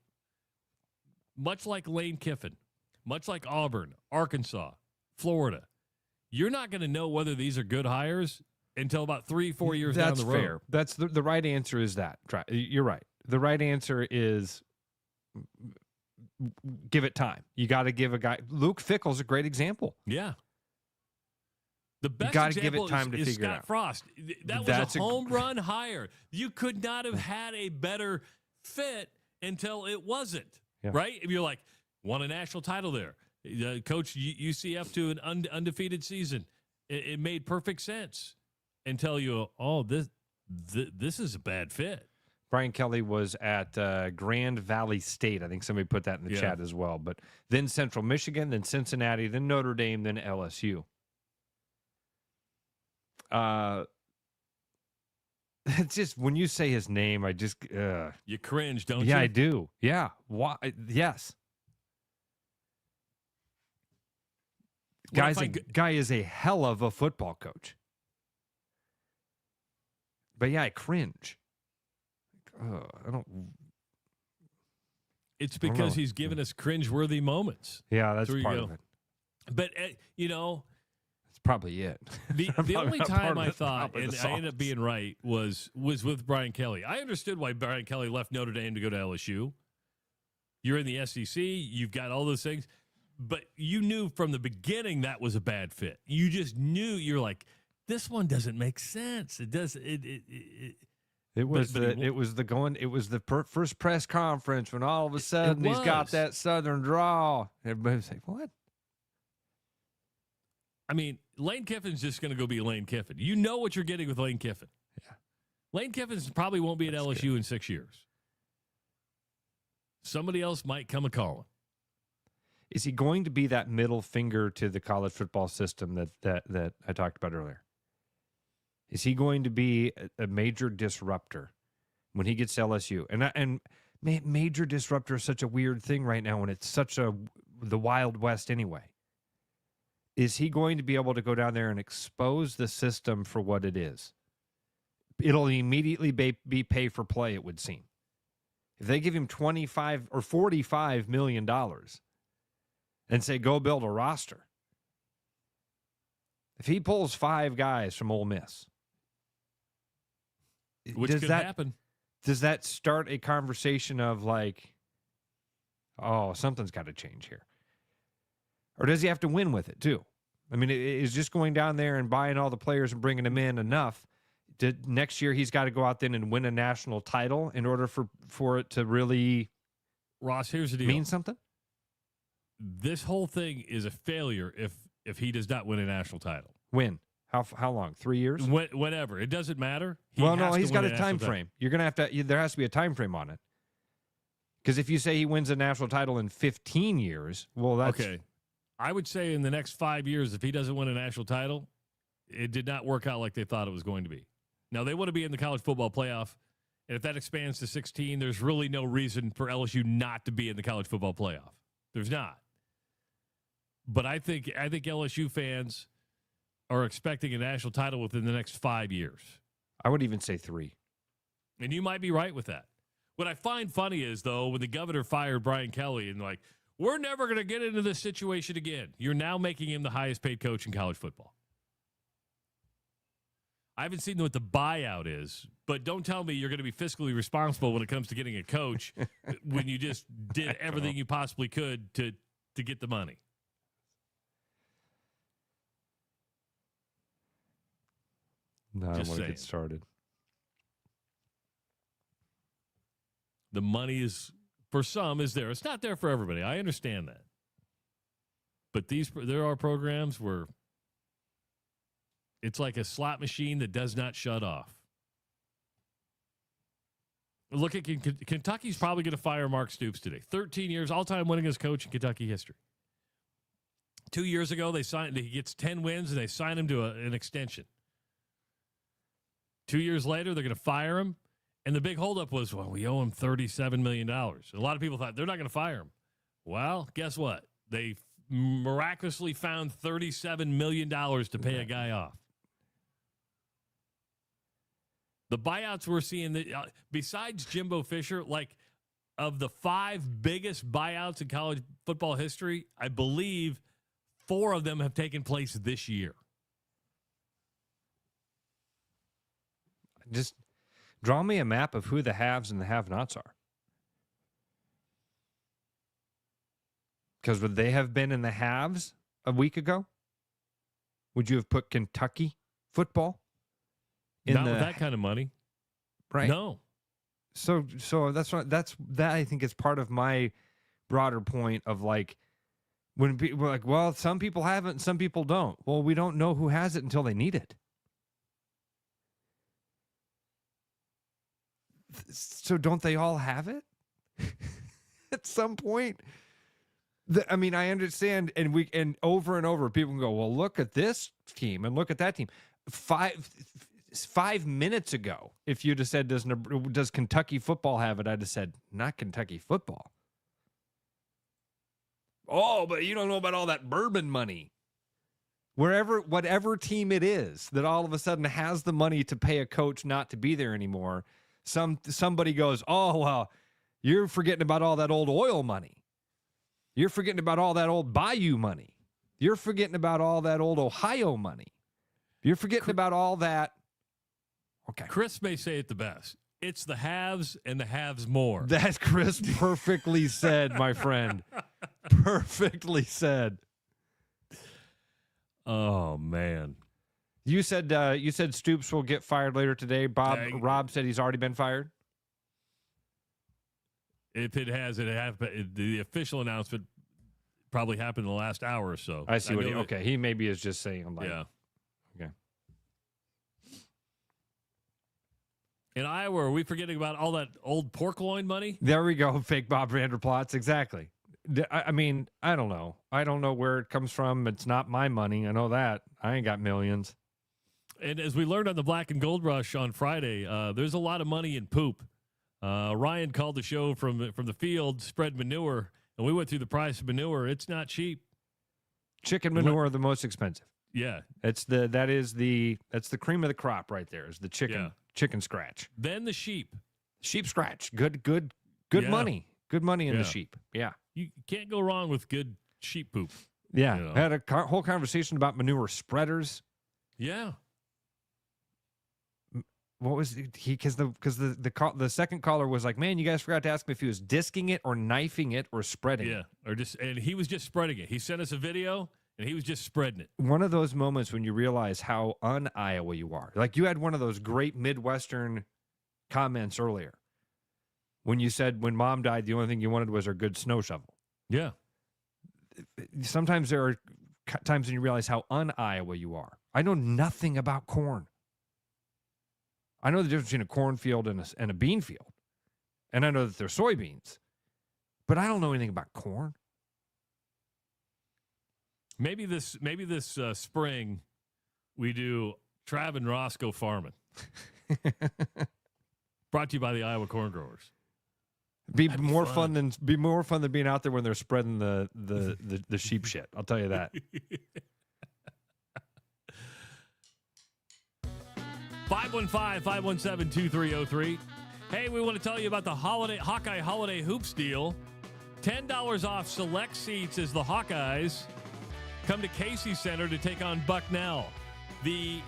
Much like Lane Kiffin, much like Auburn, Arkansas, Florida, you're not going to know whether these are good hires until about 3-4 years down the road. That's fair. That's the right answer is that. You're right. The right answer is give it time. You got to give a guy. Luke Fickell's a great example. Yeah. The best you got to give example it time to is figure Scott it out. Frost. That was a home run hire. You could not have had a better fit until it wasn't. Yeah. Right? If you're like, won a national title there, coach UCF to an undefeated season. It made perfect sense until you, this is a bad fit. Brian Kelly was at Grand Valley State. I think somebody put that in the chat as well. But then Central Michigan, then Cincinnati, then Notre Dame, then LSU. It's just when you say his name, I just you cringe, don't you? Yeah, I do. Yeah. Why? Yes. Guy is a hell of a football coach. But yeah, I cringe. I don't. It's because he's given us cringe-worthy moments. Yeah, that's part of it. But that's probably it. The only time I thought, and I ended up being right, was with Brian Kelly. I understood why Brian Kelly left Notre Dame to go to LSU. You're in the SEC. You've got all those things. But you knew from the beginning that was a bad fit. You just knew. You're like, This one doesn't make sense. It does. It was the first press conference when all of a sudden he's got that Southern drawl. Everybody's like, what? I mean, Lane Kiffin's just going to go be Lane Kiffin. You know what you're getting with Lane Kiffin. Yeah. Lane Kiffin probably won't be at LSU in 6 years. Somebody else might come a-calling. Is he going to be that middle finger to the college football system that I talked about earlier? Is he going to be a major disruptor when he gets to LSU? And major disruptor is such a weird thing right now when it's the Wild West anyway. Is he going to be able to go down there and expose the system for what it is? It'll immediately be pay for play, it would seem. If they give him $25 or $45 million and say, go build a roster, if he pulls 5 guys from Ole Miss, which could happen. Does that start a conversation of like, oh, something's got to change here? Or does he have to win with it too? I mean, is just going down there and buying all the players and bringing them in enough? Next year he's got to go out then and win a national title in order for it to really, Ross, here's the deal. Mean something? This whole thing is a failure if he does not win a national title. When? How long? 3 years? Whatever. It doesn't matter. He's got a time frame. You're going to have to. There has to be a time frame on it. Because if you say he wins a national title in 15 years, well, that's okay. I would say in the next 5 years, if he doesn't win a national title, it did not work out like they thought it was going to be. Now they want to be in the college football playoff, and if that expands to 16, there's really no reason for LSU not to be in the college football playoff. There's not. But I think LSU fans are expecting a national title within the next 5 years. I would even say 3. And you might be right with that. What I find funny is, though, when the governor fired Brian Kelly and like, we're never going to get into this situation again. You're now making him the highest paid coach in college football. I haven't seen what the buyout is, but don't tell me you're going to be fiscally responsible when it comes to getting a coach when you just did everything you possibly could to get the money. No, I don't want to get started. The money is, for some, is there. It's not there for everybody. I understand that. But there are programs where it's like a slot machine that does not shut off. Look at Kentucky's probably going to fire Mark Stoops today. 13 years, all-time winningest coach in Kentucky history. 2 years ago, he gets 10 wins, and they sign him to an extension. 2 years later, they're going to fire him. And the big holdup was, well, we owe him $37 million. A lot of people thought they're not going to fire him. Well, guess what? They miraculously found $37 million to pay a guy off. The buyouts we're seeing, besides Jimbo Fisher, like of the 5 biggest buyouts in college football history, I believe 4 of them have taken place this year. Just draw me a map of who the haves and the have-nots are. Because would they have been in the haves a week ago? Would you have put Kentucky football in Not with that kind of money. Right. No. So that I think is part of my broader point of like when people are like, well, some people have it and some people don't. Well, we don't know who has it until they need it. So don't they all have it at some point? I mean, I understand, and over and over, people can go, well, look at this team and look at that team. 5 minutes ago, if you'd have said, does Kentucky football have it? I'd have said, not Kentucky football. Oh, but you don't know about all that bourbon money. Whatever team it is that all of a sudden has the money to pay a coach not to be there anymore, somebody goes, oh, well, you're forgetting about all that old oil money. You're forgetting about all that old Bayou money. You're forgetting about all that old Ohio money. You're forgetting about all that. Okay. Chris may say it the best. It's the haves and the haves more. That's Chris perfectly said, my friend. Perfectly said. Oh, man. You said Stoops will get fired later today. Rob said he's already been fired. If it has, the official announcement probably happened in the last hour or so. I see okay. He maybe is just saying, yeah. Okay. In Iowa, are we forgetting about all that old pork loin money? There we go. Fake Bob Vanderplots. Exactly. I mean, I don't know. I don't know where it comes from. It's not my money. I know that. I ain't got millions. And as we learned on the Black and Gold Rush on Friday, there's a lot of money in poop. Ryan called the show from the field, spread manure, and we went through the price of manure. It's not cheap. Chicken manure are the most expensive. Yeah. That's the cream of the crop right there is the chicken scratch. Then the sheep. Sheep scratch. Good money. Good money in the sheep. Yeah. You can't go wrong with good sheep poop. Yeah. You know? I had a whole conversation about manure spreaders. Yeah. What was he? Because the second caller was like, "Man, you guys forgot to ask me if he was disking it or knifing it or spreading it." Yeah, and he was just spreading it. He sent us a video, and he was just spreading it. One of those moments when you realize how un-Iowa you are. Like you had one of those great Midwestern comments earlier when you said when Mom died, the only thing you wanted was her good snow shovel. Yeah. Sometimes there are times when you realize how un-Iowa you are. I know nothing about corn. I know the difference between a cornfield and a bean field. And I know that they're soybeans. But I don't know anything about corn. Maybe this spring we do Trav and Roscoe farming. Brought to you by the Iowa Corn Growers. Be more fun than being out there when they're spreading the sheep shit. I'll tell you that. 515-517-2303. Hey, we want to tell you about the Hawkeye Holiday Hoops deal. $10 off select seats as the Hawkeyes come to Casey Center to take on Bucknell. The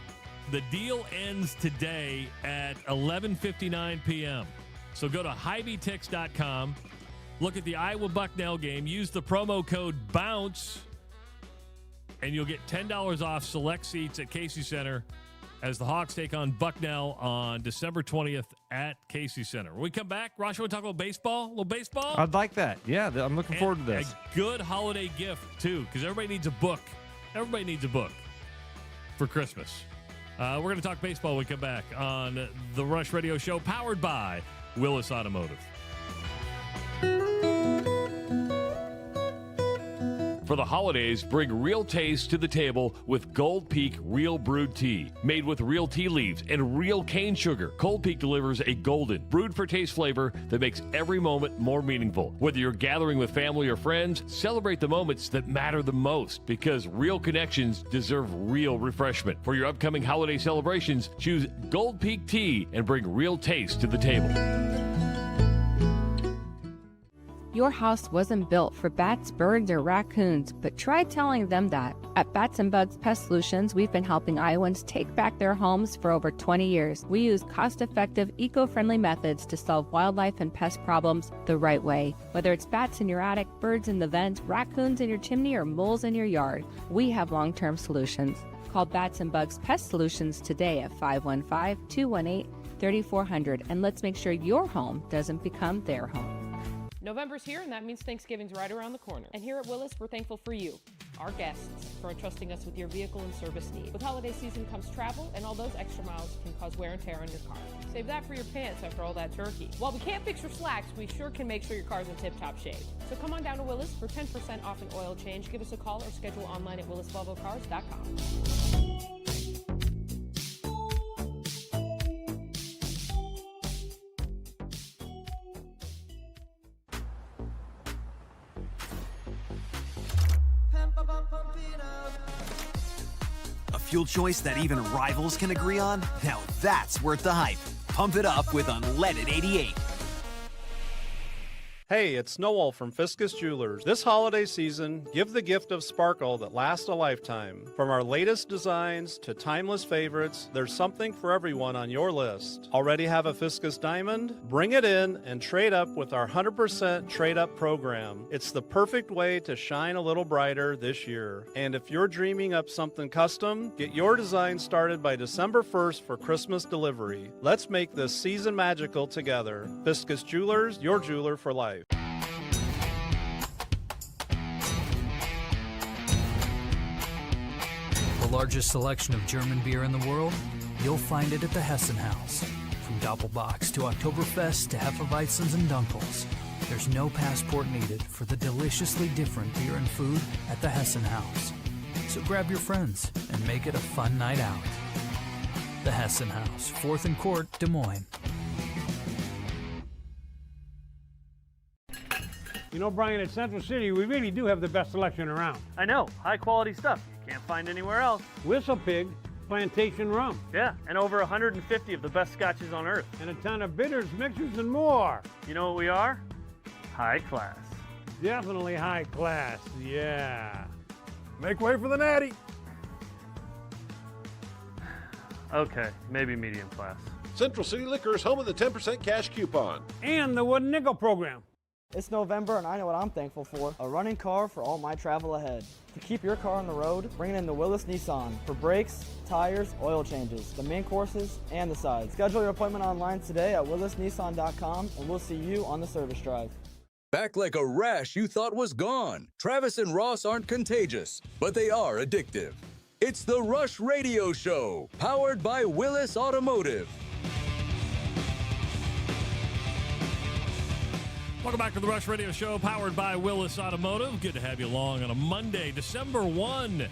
deal ends today at 11:59 p.m. So go to HybeeTix.com, look at the Iowa Bucknell game, use the promo code BOUNCE, and you'll get $10 off select seats at Casey Center as the Hawks take on Bucknell on December 20th at Casey Center. When we come back, Rosh, want to talk about baseball? A little baseball? I'd like that. Yeah, I'm looking forward to this. A good holiday gift, too, because everybody needs a book. Everybody needs a book for Christmas. We're going to talk baseball when we come back on the Rush Radio Show, powered by Willis Automotive. For the holidays, bring real taste to the table with Gold Peak Real Brewed Tea. Made with real tea leaves and real cane sugar, Gold Peak delivers a golden, brewed for taste flavor that makes every moment more meaningful. Whether you're gathering with family or friends, celebrate the moments that matter the most, because real connections deserve real refreshment. For your upcoming holiday celebrations, choose Gold Peak Tea and bring real taste to the table. Your house wasn't built for bats, birds, or raccoons, but try telling them that. At Bats and Bugs Pest Solutions, we've been helping Iowans take back their homes for over 20 years. We use cost-effective, eco-friendly methods to solve wildlife and pest problems the right way. Whether it's bats in your attic, birds in the vent, raccoons in your chimney, or moles in your yard, we have long-term solutions. Call Bats and Bugs Pest Solutions today at 515-218-3400, and let's make sure your home doesn't become their home. November's here, and that means Thanksgiving's right around the corner. And here at Willis, we're thankful for you, our guests, for entrusting us with your vehicle and service needs. With holiday season comes travel, and all those extra miles can cause wear and tear on your car. Save that for your pants after all that turkey. While we can't fix your slacks, we sure can make sure your car's in tip-top shape. So come on down to Willis for 10% off an oil change. Give us a call or schedule online at willisvolvocars.com. Fuel choice that even rivals can agree on? Now that's worth the hype. Pump it up with unleaded 88. Hey, it's Noel from Fiskus Jewelers. This holiday season, give the gift of sparkle that lasts a lifetime. From our latest designs to timeless favorites, there's something for everyone on your list. Already have a Fiskus diamond? Bring it in and trade up with our 100% trade up program. It's the perfect way to shine a little brighter this year. And if you're dreaming up something custom, get your design started by December 1st for Christmas delivery. Let's make this season magical together. Fiskus Jewelers, your jeweler for life. The largest selection of German beer in the world? You'll find it at the Hessen House. From Doppelbock to Oktoberfest to Hefeweizens and Dunkels. There's no passport needed for the deliciously different beer and food at the Hessen House. So grab your friends and make it a fun night out. The Hessen House, 4th and Court, Des Moines. You know, Brian, at Central City, we really do have the best selection around. I know, high quality stuff you can't find anywhere else. Whistle Pig Plantation Rum. Yeah, and over 150 of the best scotches on earth. And a ton of bitters, mixers, and more. You know what we are? High class. Definitely high class, yeah. Make way for the natty. Okay, maybe medium class. Central City Liquor is home of the 10% cash coupon. And the Wooden Nickel program. It's November and I know what I'm thankful for. A running car for all my travel ahead. To keep your car on the road, bring it in the Willis Nissan for brakes, tires, oil changes, the main courses, and the sides. Schedule your appointment online today at willisnissan.com and we'll see you on the service drive. Back like a rash you thought was gone. Travis and Ross aren't contagious, but they are addictive. It's the Rush Radio Show, powered by Willis Automotive. Welcome back to the Rush Radio Show, powered by Willis Automotive. Good to have you along on a Monday, December 1.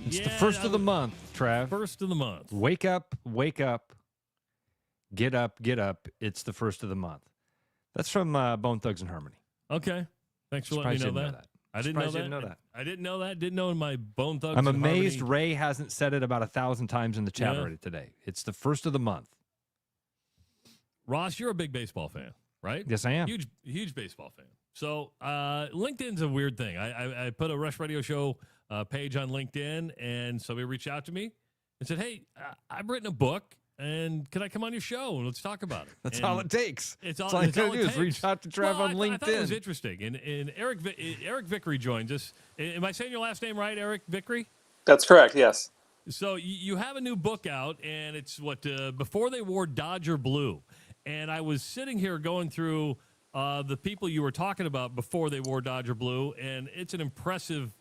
It's the first of the month, Trav. First of the month. Wake up, wake up. Get up, get up. It's the first of the month. That's from Bone Thugs and Harmony. Okay. Thanks for letting me know that. I didn't know that. I didn't know that. Didn't know in my Bone Thugs I'm and amazed Harmony. Ray hasn't said it about 1,000 times in the chat already today. It's the first of the month. Ross, you're a big baseball fan, right? Yes, I am. Huge baseball fan. So LinkedIn's a weird thing. I put a Rush Radio Show page on LinkedIn, and somebody reached out to me and said, hey, I've written a book, and can I come on your show and let's talk about it? That's and all it takes. It's all you got to do it is reach out to Trav on LinkedIn. I thought it was interesting. And Eric Vickery joins us. Am I saying your last name right, Eric Vickery? That's correct, yes. So you have a new book out, and it's Before They Wore Dodger Blue. And I was sitting here going through the people you were talking about before they wore Dodger Blue, and it's an impressive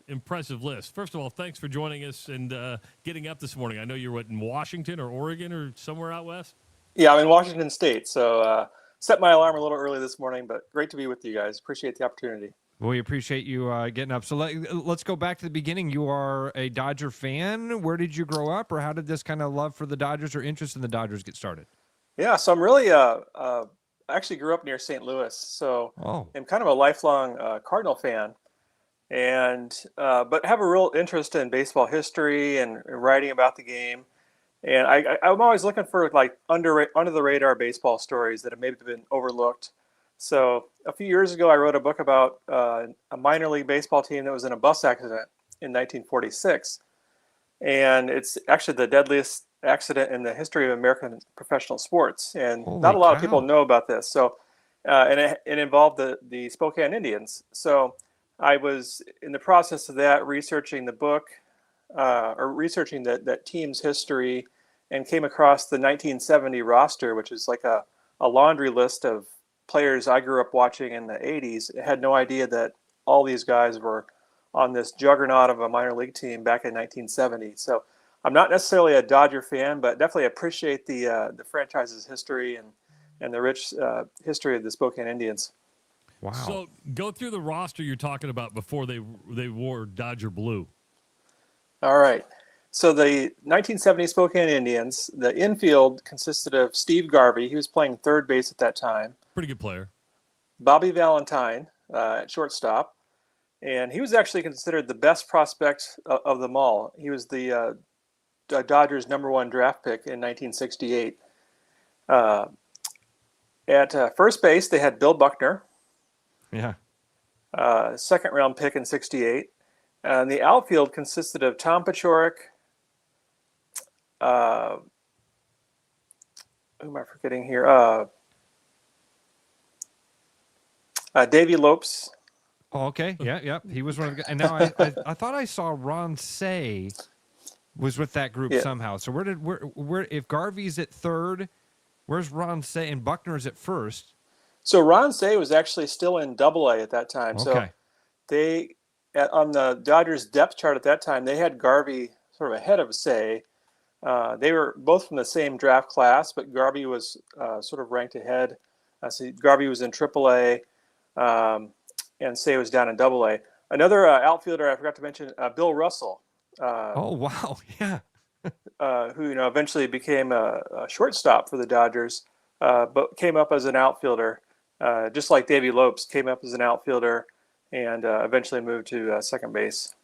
list. First of all, thanks for joining us and getting up this morning. I know you're in Washington or Oregon or somewhere out west? Yeah, I'm in Washington State, so set my alarm a little early this morning, but great to be with you guys. Appreciate the opportunity. Well, we appreciate you getting up. So let's go back to the beginning. You are a Dodger fan. Where did you grow up, or how did this kind of love for the Dodgers or interest in the Dodgers get started? Yeah, so I'm really I actually grew up near St. Louis, so I'm kind of a lifelong Cardinal fan, and but have a real interest in baseball history and writing about the game. And I'm always looking for like under the radar baseball stories that have maybe been overlooked. So a few years ago, I wrote a book about a minor league baseball team that was in a bus accident in 1946, and it's actually the deadliest accident in the history of American professional sports, and not a lot of people know about this. So, and it involved the Spokane Indians. So, I was in the process of that researching the book, or researching that team's history, and came across the 1970 roster, which is like a laundry list of players I grew up watching in the 80s. I had no idea that all these guys were on this juggernaut of a minor league team back in 1970. So. I'm not necessarily a Dodger fan, but definitely appreciate the franchise's history and the rich history of the Spokane Indians. Wow. So go through the roster you're talking about before they wore Dodger Blue. All right. So the 1970 Spokane Indians, the infield consisted of Steve Garvey. He was playing third base at that time. Pretty good player. Bobby Valentine at shortstop. And he was actually considered the best prospect of them all. He was the Dodgers' #1 draft pick in 1968. At first base, they had Bill Buckner. Yeah. Second round pick in '68. And the outfield consisted of Tom Paciorek. Who am I forgetting here? Davy Lopes. Oh, okay. Yeah. He was one of the guys. And now I thought I saw Ron Say was with that group somehow. So where if Garvey's at third, where's Ron Say and Buckner's at first? So Ron Say was actually still in Double-A at that time. Okay. So on the Dodgers depth chart at that time, they had Garvey sort of ahead of Say. They were both from the same draft class, but Garvey was sort of ranked ahead. So Garvey was in Triple-A, and Say was down in Double-A. Another outfielder I forgot to mention, Bill Russell. Oh wow, yeah. Who eventually became a shortstop for the Dodgers, but came up as an outfielder, just like Davy Lopes came up as an outfielder, and eventually moved to second base.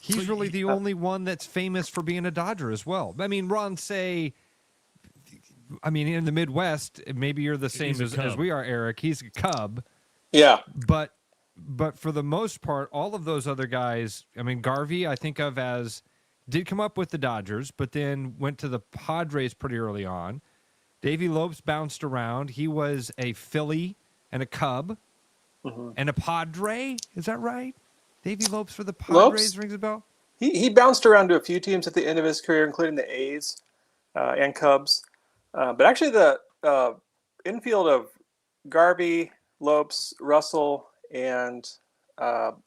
He's really the only one that's famous for being a Dodger as well. I mean, Ron Say, in the Midwest, maybe you're the same as we are, Eric. He's a Cub. Yeah. But for the most part, all of those other guys, Garvey, I think of as, did come up with the Dodgers, but then went to the Padres pretty early on. Davy Lopes bounced around. He was a Philly and a Cub and a Padre. Is that right? Davy Lopes for the Padres rings a bell? He bounced around to a few teams at the end of his career, including the A's and Cubs. But actually the infield of Garvey, Lopes, Russell, and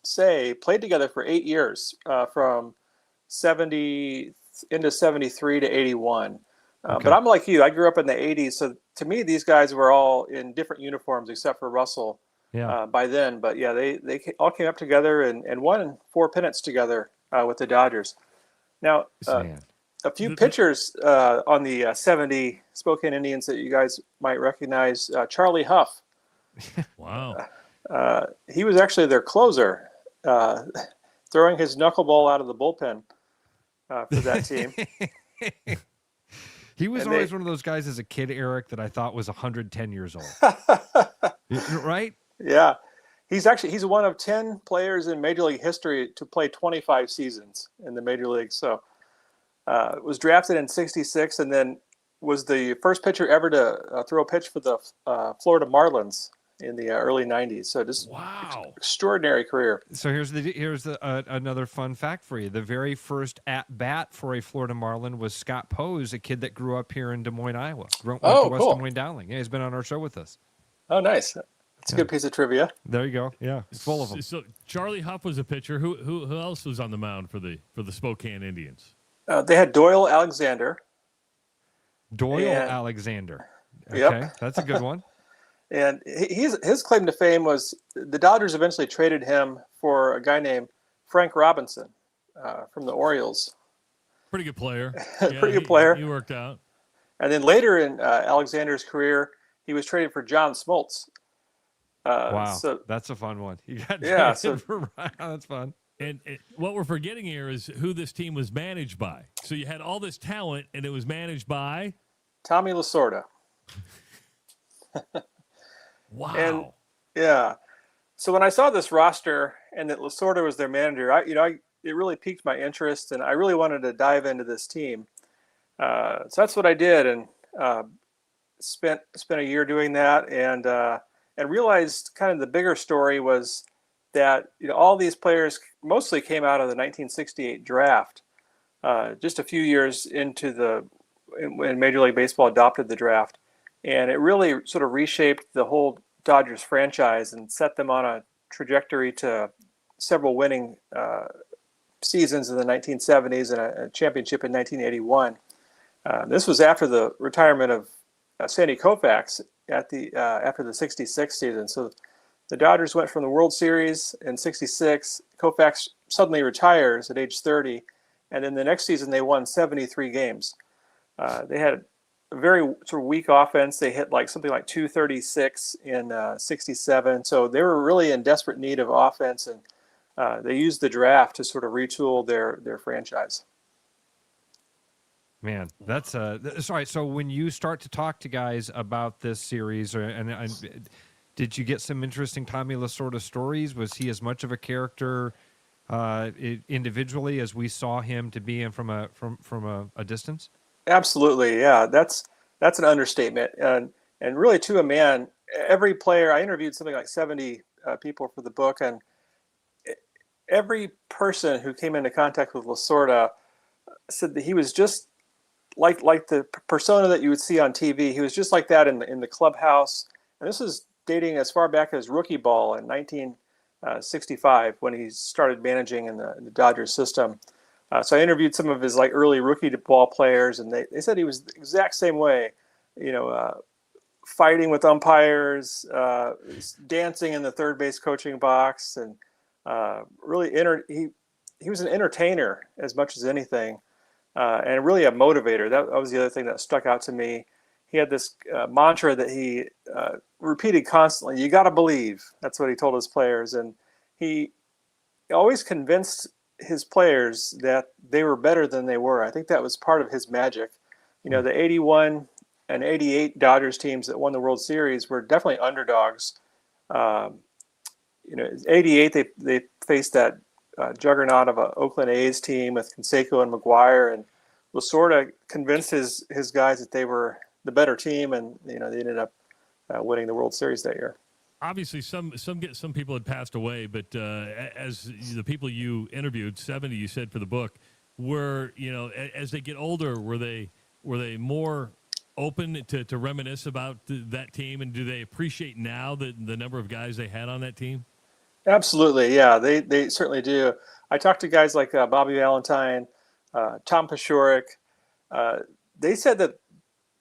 Say played together for 8 years, from 70 into 73 to 81. But I'm like you. I grew up in the 80s, so to me, these guys were all in different uniforms except for Russell by then. But yeah, they all came up together and won 4 pennants together with the Dodgers. Now, a few pitchers on the 70 Spokane Indians that you guys might recognize. Charlie Huff. Wow. He was actually their closer, throwing his knuckleball out of the bullpen for that team. He was always one of those guys as a kid, Eric, that I thought was 110 years old. Right? Yeah. He's one of 10 players in Major League history to play 25 seasons in the Major League. So was drafted in '66 and then was the first pitcher ever to throw a pitch for the Florida Marlins in the early '90s. So just extraordinary career. So here's another fun fact for you. The very first at bat for a Florida Marlin was Scott Pose, a kid that grew up here in Des Moines, Iowa. Went to West Des Moines Dowling. Yeah, he's been on our show with us. Oh, nice. That's a good piece of trivia. There you go. Yeah, it's full of them. So Charlie Huff was a pitcher. Who else was on the mound for the Spokane Indians? They had Doyle Alexander. Alexander. Okay, yep. That's a good one. And his claim to fame was the Dodgers eventually traded him for a guy named Frank Robinson from the Orioles. Pretty good player. Pretty good player. He worked out. And then later in Alexander's career, he was traded for John Smoltz. Wow, so, that's a fun one. You got traded for that's fun. And what we're forgetting here is who this team was managed by. So you had all this talent, and it was managed by Tommy Lasorda. Wow. And yeah, so when I saw this roster and that Lasorda was their manager, it really piqued my interest, and I really wanted to dive into this team. So that's what I did, and spent a year doing that, and realized kind of the bigger story was that all these players mostly came out of the 1968 draft. Just a few years into when Major League Baseball adopted the draft. And it really sort of reshaped the whole Dodgers franchise and set them on a trajectory to several winning seasons in the 1970s and a championship in 1981. This was after the retirement of Sandy Koufax after the 66 season. So the Dodgers went from the World Series in '66. Koufax suddenly retires at age 30. And then the next season, they won 73 games. They had a very sort of weak offense. They hit something like 236 in '67. So they were really in desperate need of offense, and they used the draft to sort of retool their franchise. Man, that's sorry. So when you start to talk to guys about this series, did you get some interesting Tommy Lasorda stories? Was he as much of a character individually as we saw him to be in from a distance? Absolutely, yeah. That's an understatement, and really to a man. Every player, I interviewed something like 70 people for the book, and every person who came into contact with Lasorda said that he was just like the persona that you would see on TV. He was just like that in the clubhouse, and this is dating as far back as rookie ball in 1965 when he started managing in the Dodgers system. So I interviewed some of his like early rookie ball players, and they said he was the exact same way, fighting with umpires, dancing in the third base coaching box, and really he was an entertainer as much as anything, and really a motivator. That was the other thing that stuck out to me. He had this mantra that he repeated constantly: "You got to believe." That's what he told his players, and he always convinced his players that they were better than they were. I think that was part of his magic. The 81 and 88 Dodgers teams that won the World Series were definitely underdogs. 88 they faced that juggernaut of an Oakland A's team with Canseco and McGuire, and Lasorda convinced his guys that they were the better team, and they ended up winning the World Series that year. Obviously, some people had passed away, but as the people you interviewed, 70 you said for the book, were as they get older, were they more open to reminisce about that team, and do they appreciate now the number of guys they had on that team? Absolutely, yeah, they certainly do. I talked to guys like Bobby Valentine, Tom Paciorek. They said that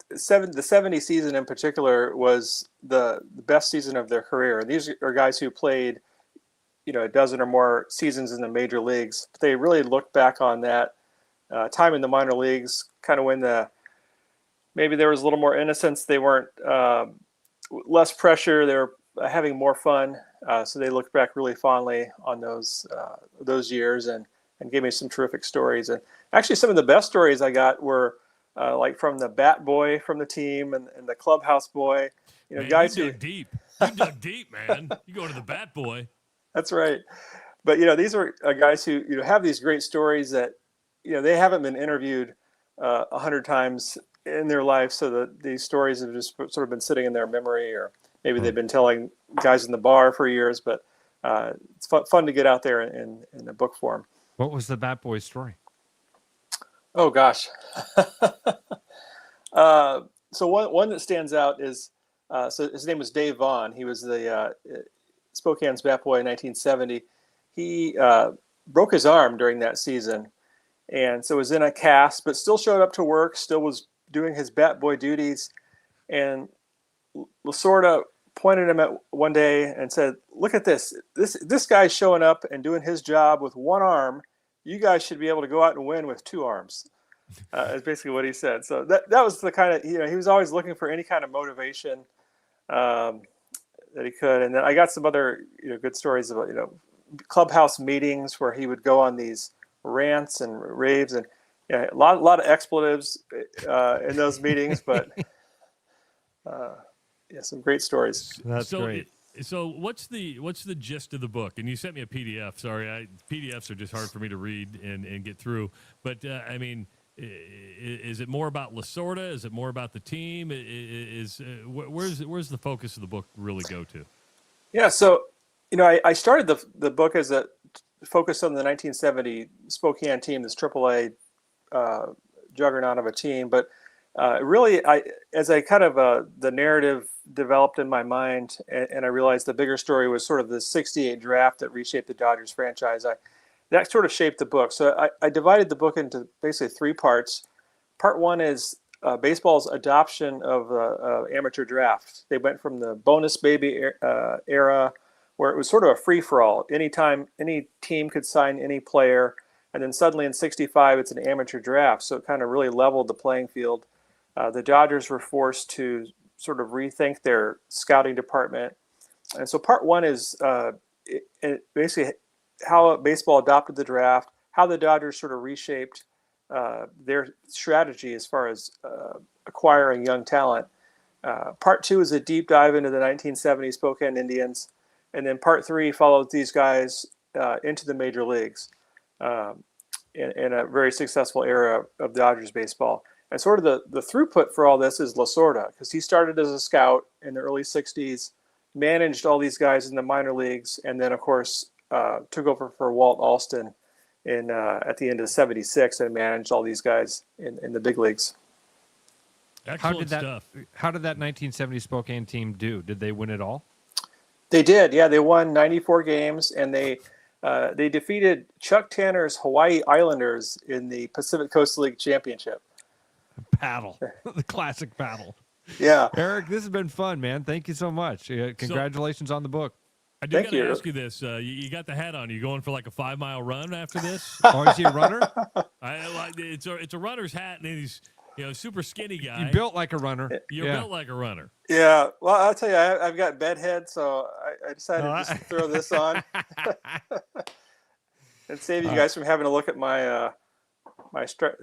the 70 season in particular was the best season of their career. And these are guys who played, a dozen or more seasons in the major leagues. They really looked back on that time in the minor leagues, kind of when maybe there was a little more innocence. They weren't less pressure. They were having more fun. So they looked back really fondly on those years and gave me some terrific stories. And actually, some of the best stories I got were like from the bat boy from the team and the clubhouse boy. Man, guys you who dug deep. You dug deep, man. You go to the bat boy. That's right. But these are guys who have these great stories that they haven't been interviewed 100 times in their life, so that these stories have just sort of been sitting in their memory, or maybe they've been telling guys in the bar for years. But it's fun to get out there in a book form. What was the bat boy story? Oh gosh. So one that stands out is so his name was Dave Vaughn. He was the Spokane's bat boy in 1970. He broke his arm during that season, and so was in a cast, but still showed up to work. Still was doing his bat boy duties. And Lasorda pointed him at one day and said, "Look at this. This guy's showing up and doing his job with one arm. You guys should be able to go out and win with two arms." Is basically what he said. So that was the kind of, he was always looking for any kind of motivation that he could. And then I got some other, good stories about, clubhouse meetings where he would go on these rants and raves, and a lot of expletives in those meetings, but some great stories. That's great. So what's the gist of the book? And you sent me a PDF. Sorry, PDFs are just hard for me to read and get through. But I mean, is it more about Lasorda? Is it more about the team? Where's the focus of the book really go to? Yeah, so I started the book as a focus on the 1970 Spokane team, this AAA juggernaut of a team. But really, as I kind of the narrative developed in my mind, and I realized the bigger story was sort of the 68 draft that reshaped the Dodgers franchise. That sort of shaped the book. So I divided the book into basically three parts. Part one is baseball's adoption of amateur draft. They went from the bonus baby era, where it was sort of a free-for-all. Anytime, any team could sign any player. And then suddenly in 65, it's an amateur draft. So it kind of really leveled the playing field. The Dodgers were forced to sort of rethink their scouting department. And so part one is basically how baseball adopted the draft, how the Dodgers sort of reshaped their strategy as far as acquiring young talent. Part 2 is a deep dive into the 1970s Spokane Indians, and then Part 3 follows these guys into the major leagues in a very successful era of Dodgers baseball. And sort of the throughput for all this is Lasorda, because he started as a scout in the early 60s, managed all these guys in the minor leagues, and then, of course, took over for Walt Alston at the end of '76 and managed all these guys in the big leagues. Excellent stuff. How did that 1970 Spokane team do? Did they win it all? They did, yeah. They won 94 games, and they defeated Chuck Tanner's Hawaii Islanders in the Pacific Coast League Championship. Paddle, the classic paddle. Yeah. Eric, this has been fun, man. Thank you so much. Congratulations on the book. I do got to ask you this. You got the hat on. You going for like a 5-mile run after this? Oh, is he a runner? It's a runner's hat, and he's super skinny guy. You built like a runner. You're built like a runner. Yeah. Well, I'll tell you, I've got bedhead, so I decided just to throw this on and save you guys from having to look at my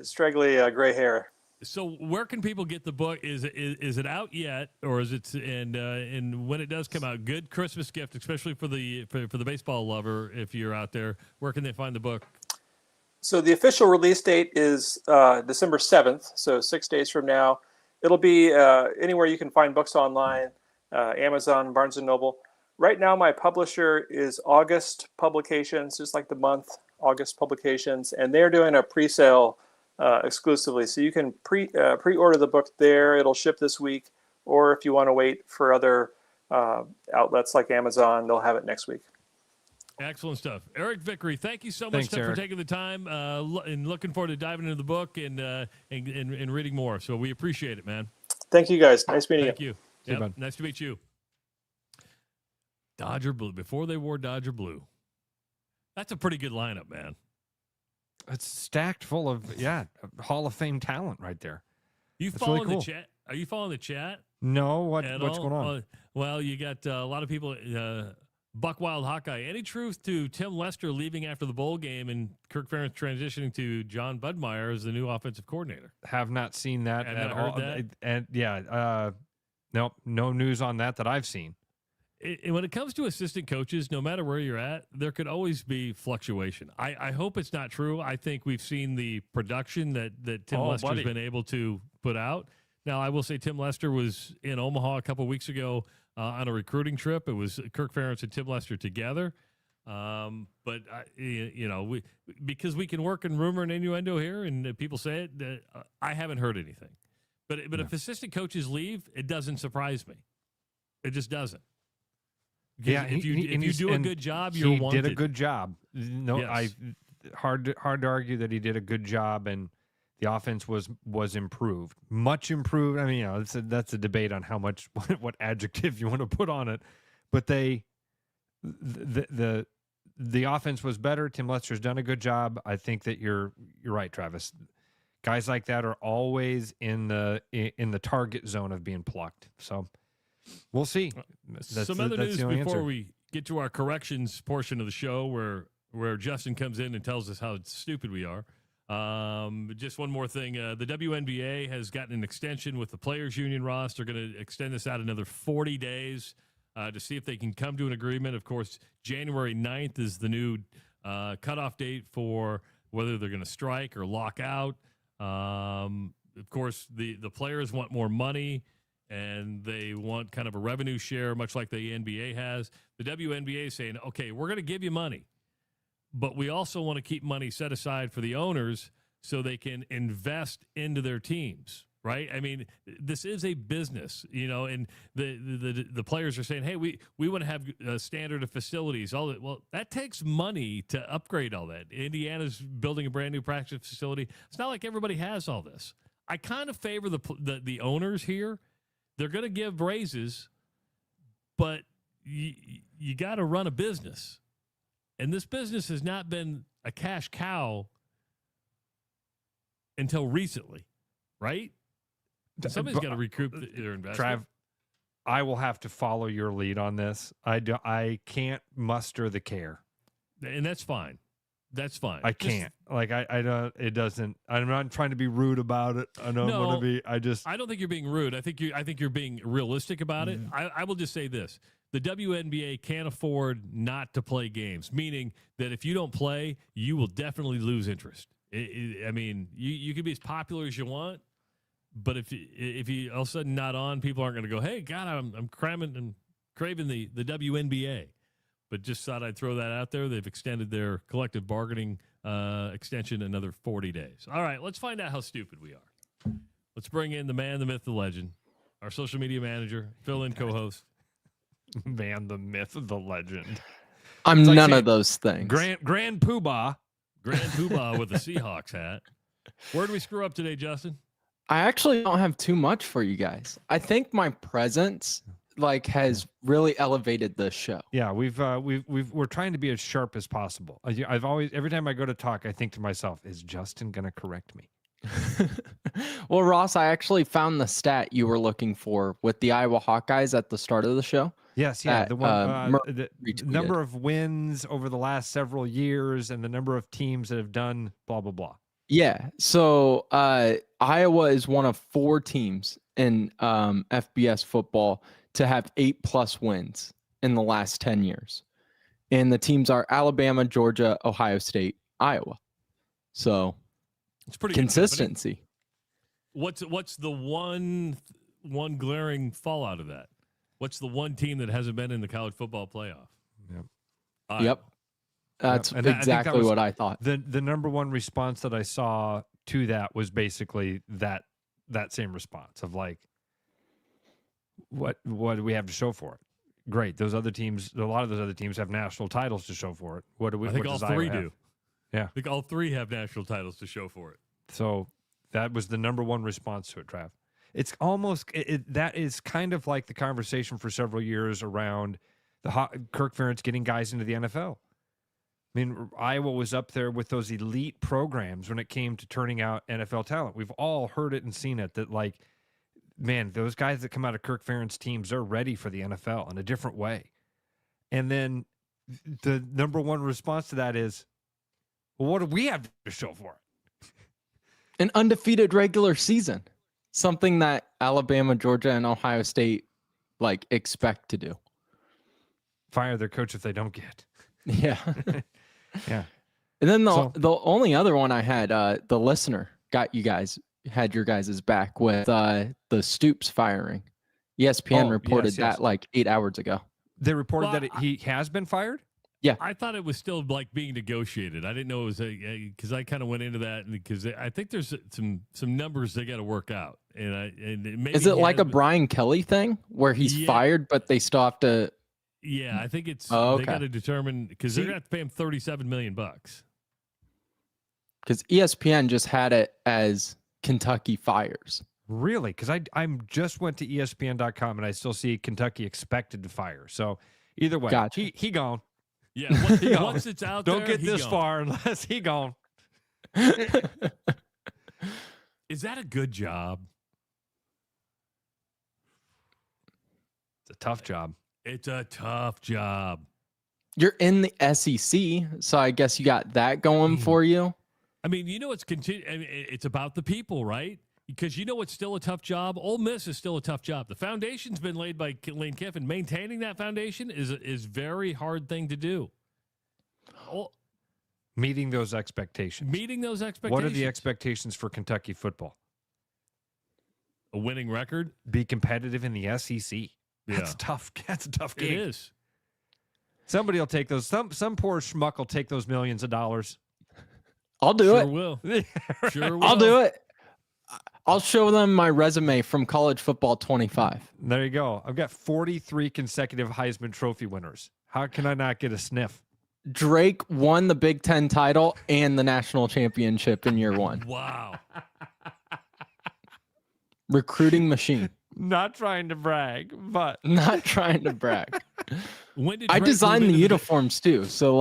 straggly gray hair. So where can people get the book? Is it out yet, or is it? And when it does come out, good Christmas gift, especially for the baseball lover. If you're out there, where can they find the book? So the official release date is December 7th, so 6 days from now. It'll be anywhere you can find books online, Amazon, Barnes & Noble. Right now, my publisher is August Publications, just like the month, August Publications, and they're doing a pre-sale exclusively. So you can pre-order the book there. It'll ship this week, or if you want to wait for other outlets like Amazon, they'll have it next week. Excellent stuff. Eric Vickery, thank you so much for taking the time and looking forward to diving into the book and reading more. So we appreciate it, man. Thank you, guys. Nice meeting you. Thank you. Yep, nice to meet you. Dodger Blue. Before they wore Dodger Blue. That's a pretty good lineup, man. It's stacked full of, Hall of Fame talent right there. You following the chat? Are you following the chat? No. What's going on? Well, you got a lot of people... Buck Wild Hawkeye. Any truth to Tim Lester leaving after the bowl game and Kirk Ferentz transitioning to John Budmeyer as the new offensive coordinator? Have not seen that at all. Heard that? And nope, no news on that I've seen. When it comes to assistant coaches, no matter where you're at, there could always be fluctuation. I hope it's not true. I think we've seen the production that Tim Lester's been able to put out. Now, I will say Tim Lester was in Omaha a couple weeks ago on a recruiting trip. It was Kirk Ferentz and Tim Lester together. But, because we can work in rumor and innuendo here and people say it, I haven't heard anything. But if assistant coaches leave, it doesn't surprise me. It just doesn't. Yeah, if you do a good job, you're wanted. He did a good job. No, yes. Hard to argue that he did a good job, and the offense was improved, much improved. I mean, that's a debate on how much what adjective you want to put on it, but the offense was better. Tim Lester's done a good job. I think that you're right, Travis. Guys like that are always in the target zone of being plucked. So we'll see. Some other news before we get to our corrections portion of the show, where Justin comes in and tells us how stupid we are. Just one more thing. The WNBA has gotten an extension with the Players Union, Ross. They're going to extend this out another 40 days to see if they can come to an agreement. Of course, January 9th is the new cutoff date for whether they're going to strike or lock out. Of course, the players want more money, and they want kind of a revenue share, much like the NBA has. The WNBA is saying, okay, we're going to give you money, but we also want to keep money set aside for the owners so they can invest into their teams, right? I mean, this is a business, and the players are saying, hey, we want to have a standard of facilities. Well, that takes money to upgrade all that. Indiana's building a brand new practice facility. It's not like everybody has all this. I kind of favor the owners here. They're going to give raises, but you got to run a business. And this business has not been a cash cow until recently, right? Somebody's got to recoup their investment. Trav, I will have to follow your lead on this. I can't muster the care. And that's fine. That's fine. I can't. Like I don't. It doesn't. I'm not trying to be rude about it. I don't want to be. I don't think you're being rude. I think you're being realistic about it. I will just say this: the WNBA can't afford not to play games. Meaning that if you don't play, you will definitely lose interest. I mean, you can be as popular as you want, but if you all of a sudden not on, people aren't going to go, "Hey, God, I'm cramming and craving the WNBA." But just thought I'd throw that out there. They've extended their collective bargaining extension another 40 days. All right, let's find out how stupid we are. Let's bring in the man, the myth, the legend, our social media manager, fill-in co-host. Man, the myth, the legend. I'm none of those things. Grand Poobah. Grand Poobah with the Seahawks hat. Where did we screw up today, Justin? I actually don't have too much for you guys. I think my presence has really elevated this show. Yeah, we're trying to be as sharp as possible. I've always, every time I go to talk, I think to myself, is Justin going to correct me? Well, Ross, I actually found the stat you were looking for with the Iowa Hawkeyes at the start of the show. Yes, yeah, the one the number of wins over the last several years and the number of teams that have done blah blah blah. Yeah, so Iowa is one of 4 teams in FBS football to have 8+ wins in the last 10 years. And the teams are Alabama, Georgia, Ohio State, Iowa. So it's pretty consistency. What's the one glaring fallout of that? What's the one team that hasn't been in the college football playoff? Yep. That's exactly what I thought. The number one response that I saw to that was basically that same response of like, what do we have to show for it? Great. Those other teams, a lot of those other teams have national titles to show for it. What do we? I think all 3 do. Yeah. I think all 3 have national titles to show for it. So that was the number one response to it, Trav. It's almost that is kind of like the conversation for several years around Kirk Ferentz getting guys into the NFL. I mean, Iowa was up there with those elite programs when it came to turning out NFL talent. We've all heard it and seen it that, like, man, those guys that come out of Kirk Ferentz teams, they're ready for the NFL in a different way. And then the number one response to that is, well, what do we have to show for it? An undefeated regular season. Something that Alabama, Georgia, and Ohio State expect to do. Fire their coach if they don't get. Yeah. Yeah. And then the only other one I had, the listener had your guys' back with the Stoops firing. ESPN reported that 8 hours ago. They reported that he has been fired? Yeah. I thought it was still being negotiated. I didn't know it was because I kind of went into that because I think there's some numbers they got to work out. Is it like a Brian Kelly thing where he's fired, but they still have to? Yeah, I think it's okay. They got to determine because they're going to have to pay him $37 million. Because ESPN just had it as Kentucky fires. Really? Because I just went to ESPN.com and I still see Kentucky expected to fire. So either way, gotcha. he gone. Yeah, once it's out Don't there, get this far unless he gone. Is that a good job? It's a tough job. It's a tough job. You're in the SEC, so I guess you got that going for you. I mean, it's about the people, right? Because it's still a tough job. Ole Miss is still a tough job. The foundation's been laid by Lane Kiffin. Maintaining that foundation is very hard thing to do. Meeting those expectations. What are the expectations for Kentucky football? A winning record? Be competitive in the SEC. That's tough. That's a tough game. It is. Somebody will take those. Some poor schmuck will take those millions of dollars. I'll do it. Will. Sure will. I'll do it. I'll show them my resume from College Football 25. There you go. I've got 43 consecutive Heisman Trophy winners. How can I not get a sniff? Drake won the Big Ten title and the national championship in year 1. Wow. Recruiting machine. Not trying to brag, but not trying to brag. When did I Drake designed move the into uniforms too, so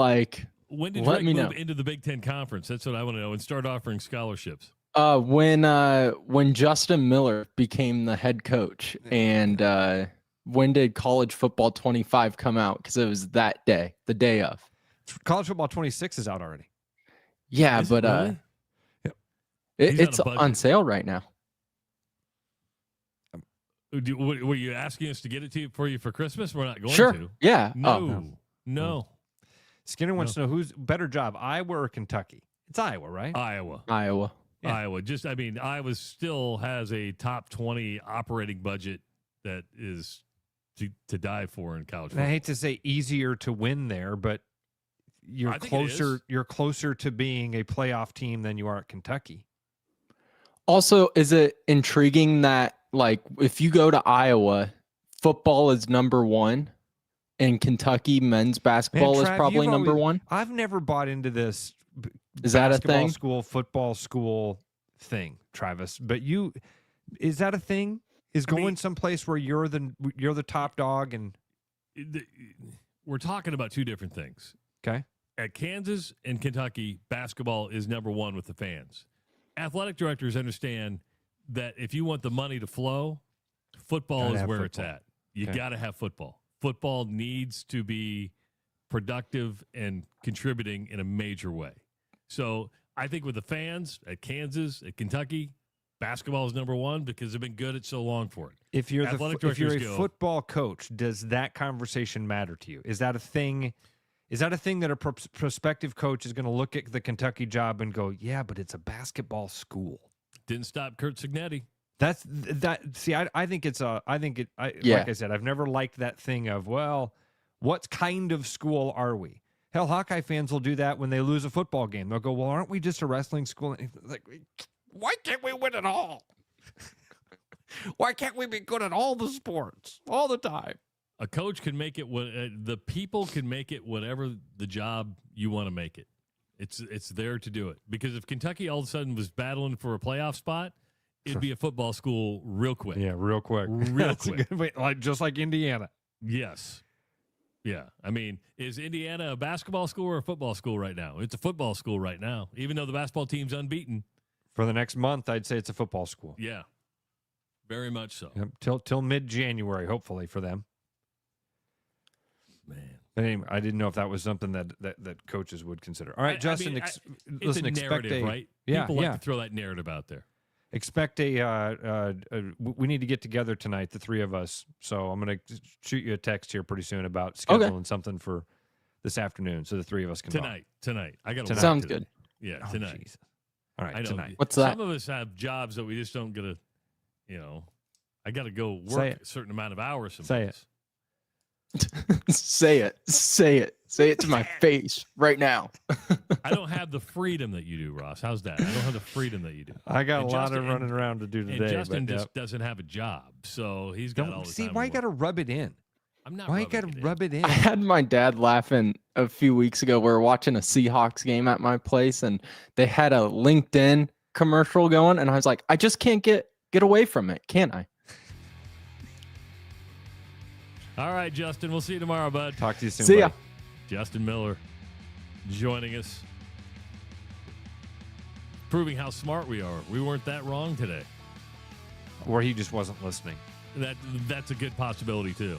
when did let Drake me move know. into the Big Ten Conference? That's what I want to know, and start offering scholarships. When Justin Miller became the head coach, and when did College Football 25 come out? Because it was that day, the day of. College Football 26 is out already. Yeah, Is but it really? it's on sale right now. Were you asking us to get it for you for Christmas? We're not going Sure. to. Yeah. No. Skinner wants to know who's better job, Iowa or Kentucky? It's Iowa, right? Iowa. Iowa. Iowa still has a top 20 operating budget that is to die for in college football. I hate to say easier to win there, but you're closer. You're closer to being a playoff team than you are at Kentucky. Also, is it intriguing that, like, if you go to Iowa, football is number one, and Kentucky men's basketball is probably number one? I've never bought into this. Is that a thing? School, football school thing, Travis? But is that a thing? Is going someplace where you're the top dog, and we're talking about two different things. Okay. At Kansas and Kentucky, basketball is number one with the fans. Athletic directors understand that if you want the money to flow, football is where it's at. You got to have football. Football needs to be productive and contributing in a major way. So I think with the fans at Kansas, at Kentucky, basketball is number one because they've been good at so long for it. If you're a football coach, does that conversation matter to you? Is that a thing? Is that a thing that a prospective coach is going to look at the Kentucky job and go, yeah, but it's a basketball school? Didn't stop Kurt Cignetti. See, I think it's like I said, I've never liked that thing of, well, what kind of school are we? Hell, Hawkeye fans will do that when they lose a football game. They'll go, well, aren't we just a wrestling school? Like, why can't we win it all? Why can't we be good at all the sports all the time? A coach can make it the people can make it whatever the job you want to make it. It's there to do it. Because if Kentucky all of a sudden was battling for a playoff spot, it'd be a football school real quick. Yeah, real quick. Real quick. Just like Indiana. Yes. Yeah. I mean, is Indiana a basketball school or a football school right now? It's a football school right now, even though the basketball team's unbeaten. For the next month, I'd say it's a football school. Yeah. Very much so. Yep. Till mid-January, hopefully, for them. Man. But anyway, I didn't know if that was something that coaches would consider. All right, Justin, it's listen, a narrative, right? Yeah, People like to throw that narrative out there. Expect we need to get together tonight, the three of us. So I'm going to shoot you a text here pretty soon about scheduling something for this afternoon so the three of us can Tonight. I got to Sounds good. Yeah, tonight. Jesus. All right, I know. tonight. What's that? Some of us have jobs that we just don't get to, I got to go work a certain amount of hours sometimes. Say it. Say it to my face right now. I don't have the freedom that you do, Ross. How's that? I don't have the freedom that you do. I got a lot of running around to do today. And Justin just doesn't have a job, so he's got all the time. See, why you got to rub it in? I'm not. Why you got to rub it in? I had my dad laughing a few weeks ago. We were watching a Seahawks game at my place, and they had a LinkedIn commercial going, and I was like, I just can't get away from it, can I? All right, Justin. We'll see you tomorrow, bud. Talk to you soon. See ya. Justin Miller joining us, proving how smart we are. We weren't that wrong today. Or he just wasn't listening. That's a good possibility, too.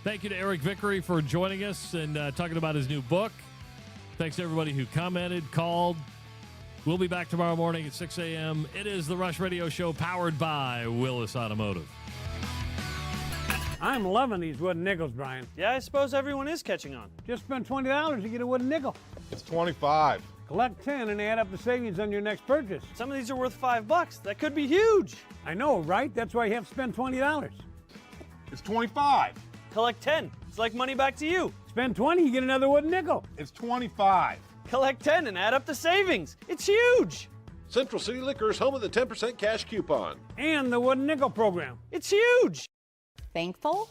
Thank you to Eric Vickery for joining us and talking about his new book. Thanks to everybody who commented, called. We'll be back tomorrow morning at 6 a.m. It is the Rush Radio Show powered by Willis Automotive. I'm loving these wooden nickels, Brian. Yeah, I suppose everyone is catching on. Just spend $20 to get a wooden nickel. It's 25. Collect 10 and add up the savings on your next purchase. Some of these are worth $5. That could be huge. I know, right? That's why you have to spend $20. It's 25. Collect 10. It's like money back to you. Spend 20, you get another wooden nickel. It's 25. Collect 10 and add up the savings. It's huge. Central City Liquors, home of the 10% cash coupon. And the wooden nickel program. It's huge. Thankful?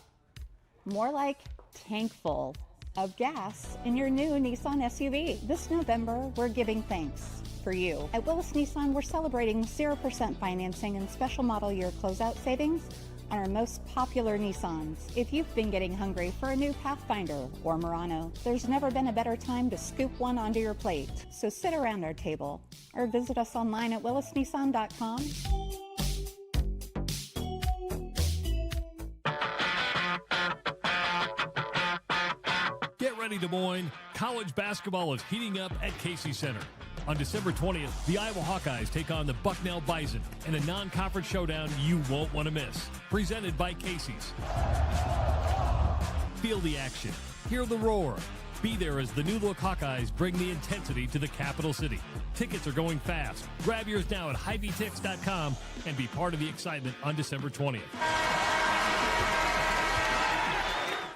More like tankful of gas in your new Nissan SUV. This November, we're giving thanks for you. At Willis Nissan, we're celebrating 0% financing and special model year closeout savings on our most popular Nissans. If you've been getting hungry for a new Pathfinder or Murano, there's never been a better time to scoop one onto your plate. So sit around our table or visit us online at willisnissan.com. Get ready, Des Moines. College basketball is heating up at Casey Center. On December 20th, the Iowa Hawkeyes take on the Bucknell Bison in a non-conference showdown you won't want to miss. Presented by Casey's. Feel the action. Hear the roar. Be there as the new-look Hawkeyes bring the intensity to the capital city. Tickets are going fast. Grab yours now at HyVeeTix.com and be part of the excitement on December 20th.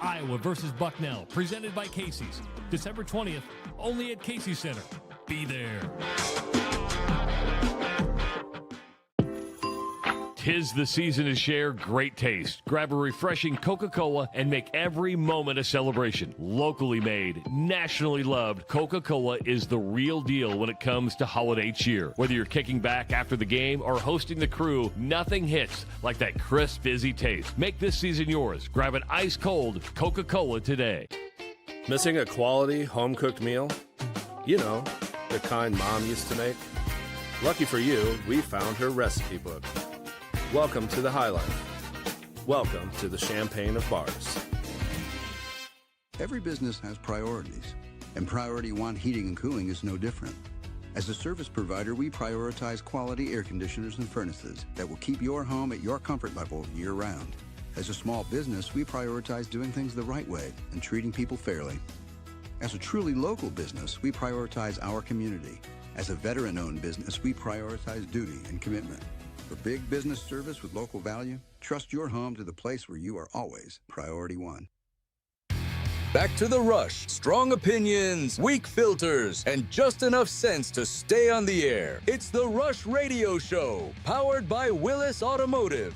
Iowa versus Bucknell, presented by Casey's. December 20th, only at Casey's Center. Be there. 'Tis the season to share great taste. Grab a refreshing Coca-Cola and make every moment a celebration. Locally made, nationally loved, Coca-Cola is the real deal when it comes to holiday cheer. Whether you're kicking back after the game or hosting the crew, nothing hits like that crisp, fizzy taste. Make this season yours. Grab an ice-cold Coca-Cola today. Missing a quality, home-cooked meal? You know, the kind Mom used to make? Lucky for you, we found her recipe book. Welcome to the High Life. Welcome to the champagne of bars. Every business has priorities, and Priority One Heating and Cooling is no different. As a service provider, we prioritize quality air conditioners and furnaces that will keep your home at your comfort level year-round. As a small business, we prioritize doing things the right way and treating people fairly. As a truly local business, we prioritize our community. As a veteran-owned business, we prioritize duty and commitment. For big business service with local value, trust your home to the place where you are always Priority One. Back to the rush. Strong opinions, weak filters, and just enough sense to stay on the air. It's the Rush Radio Show, powered by Willis Automotive.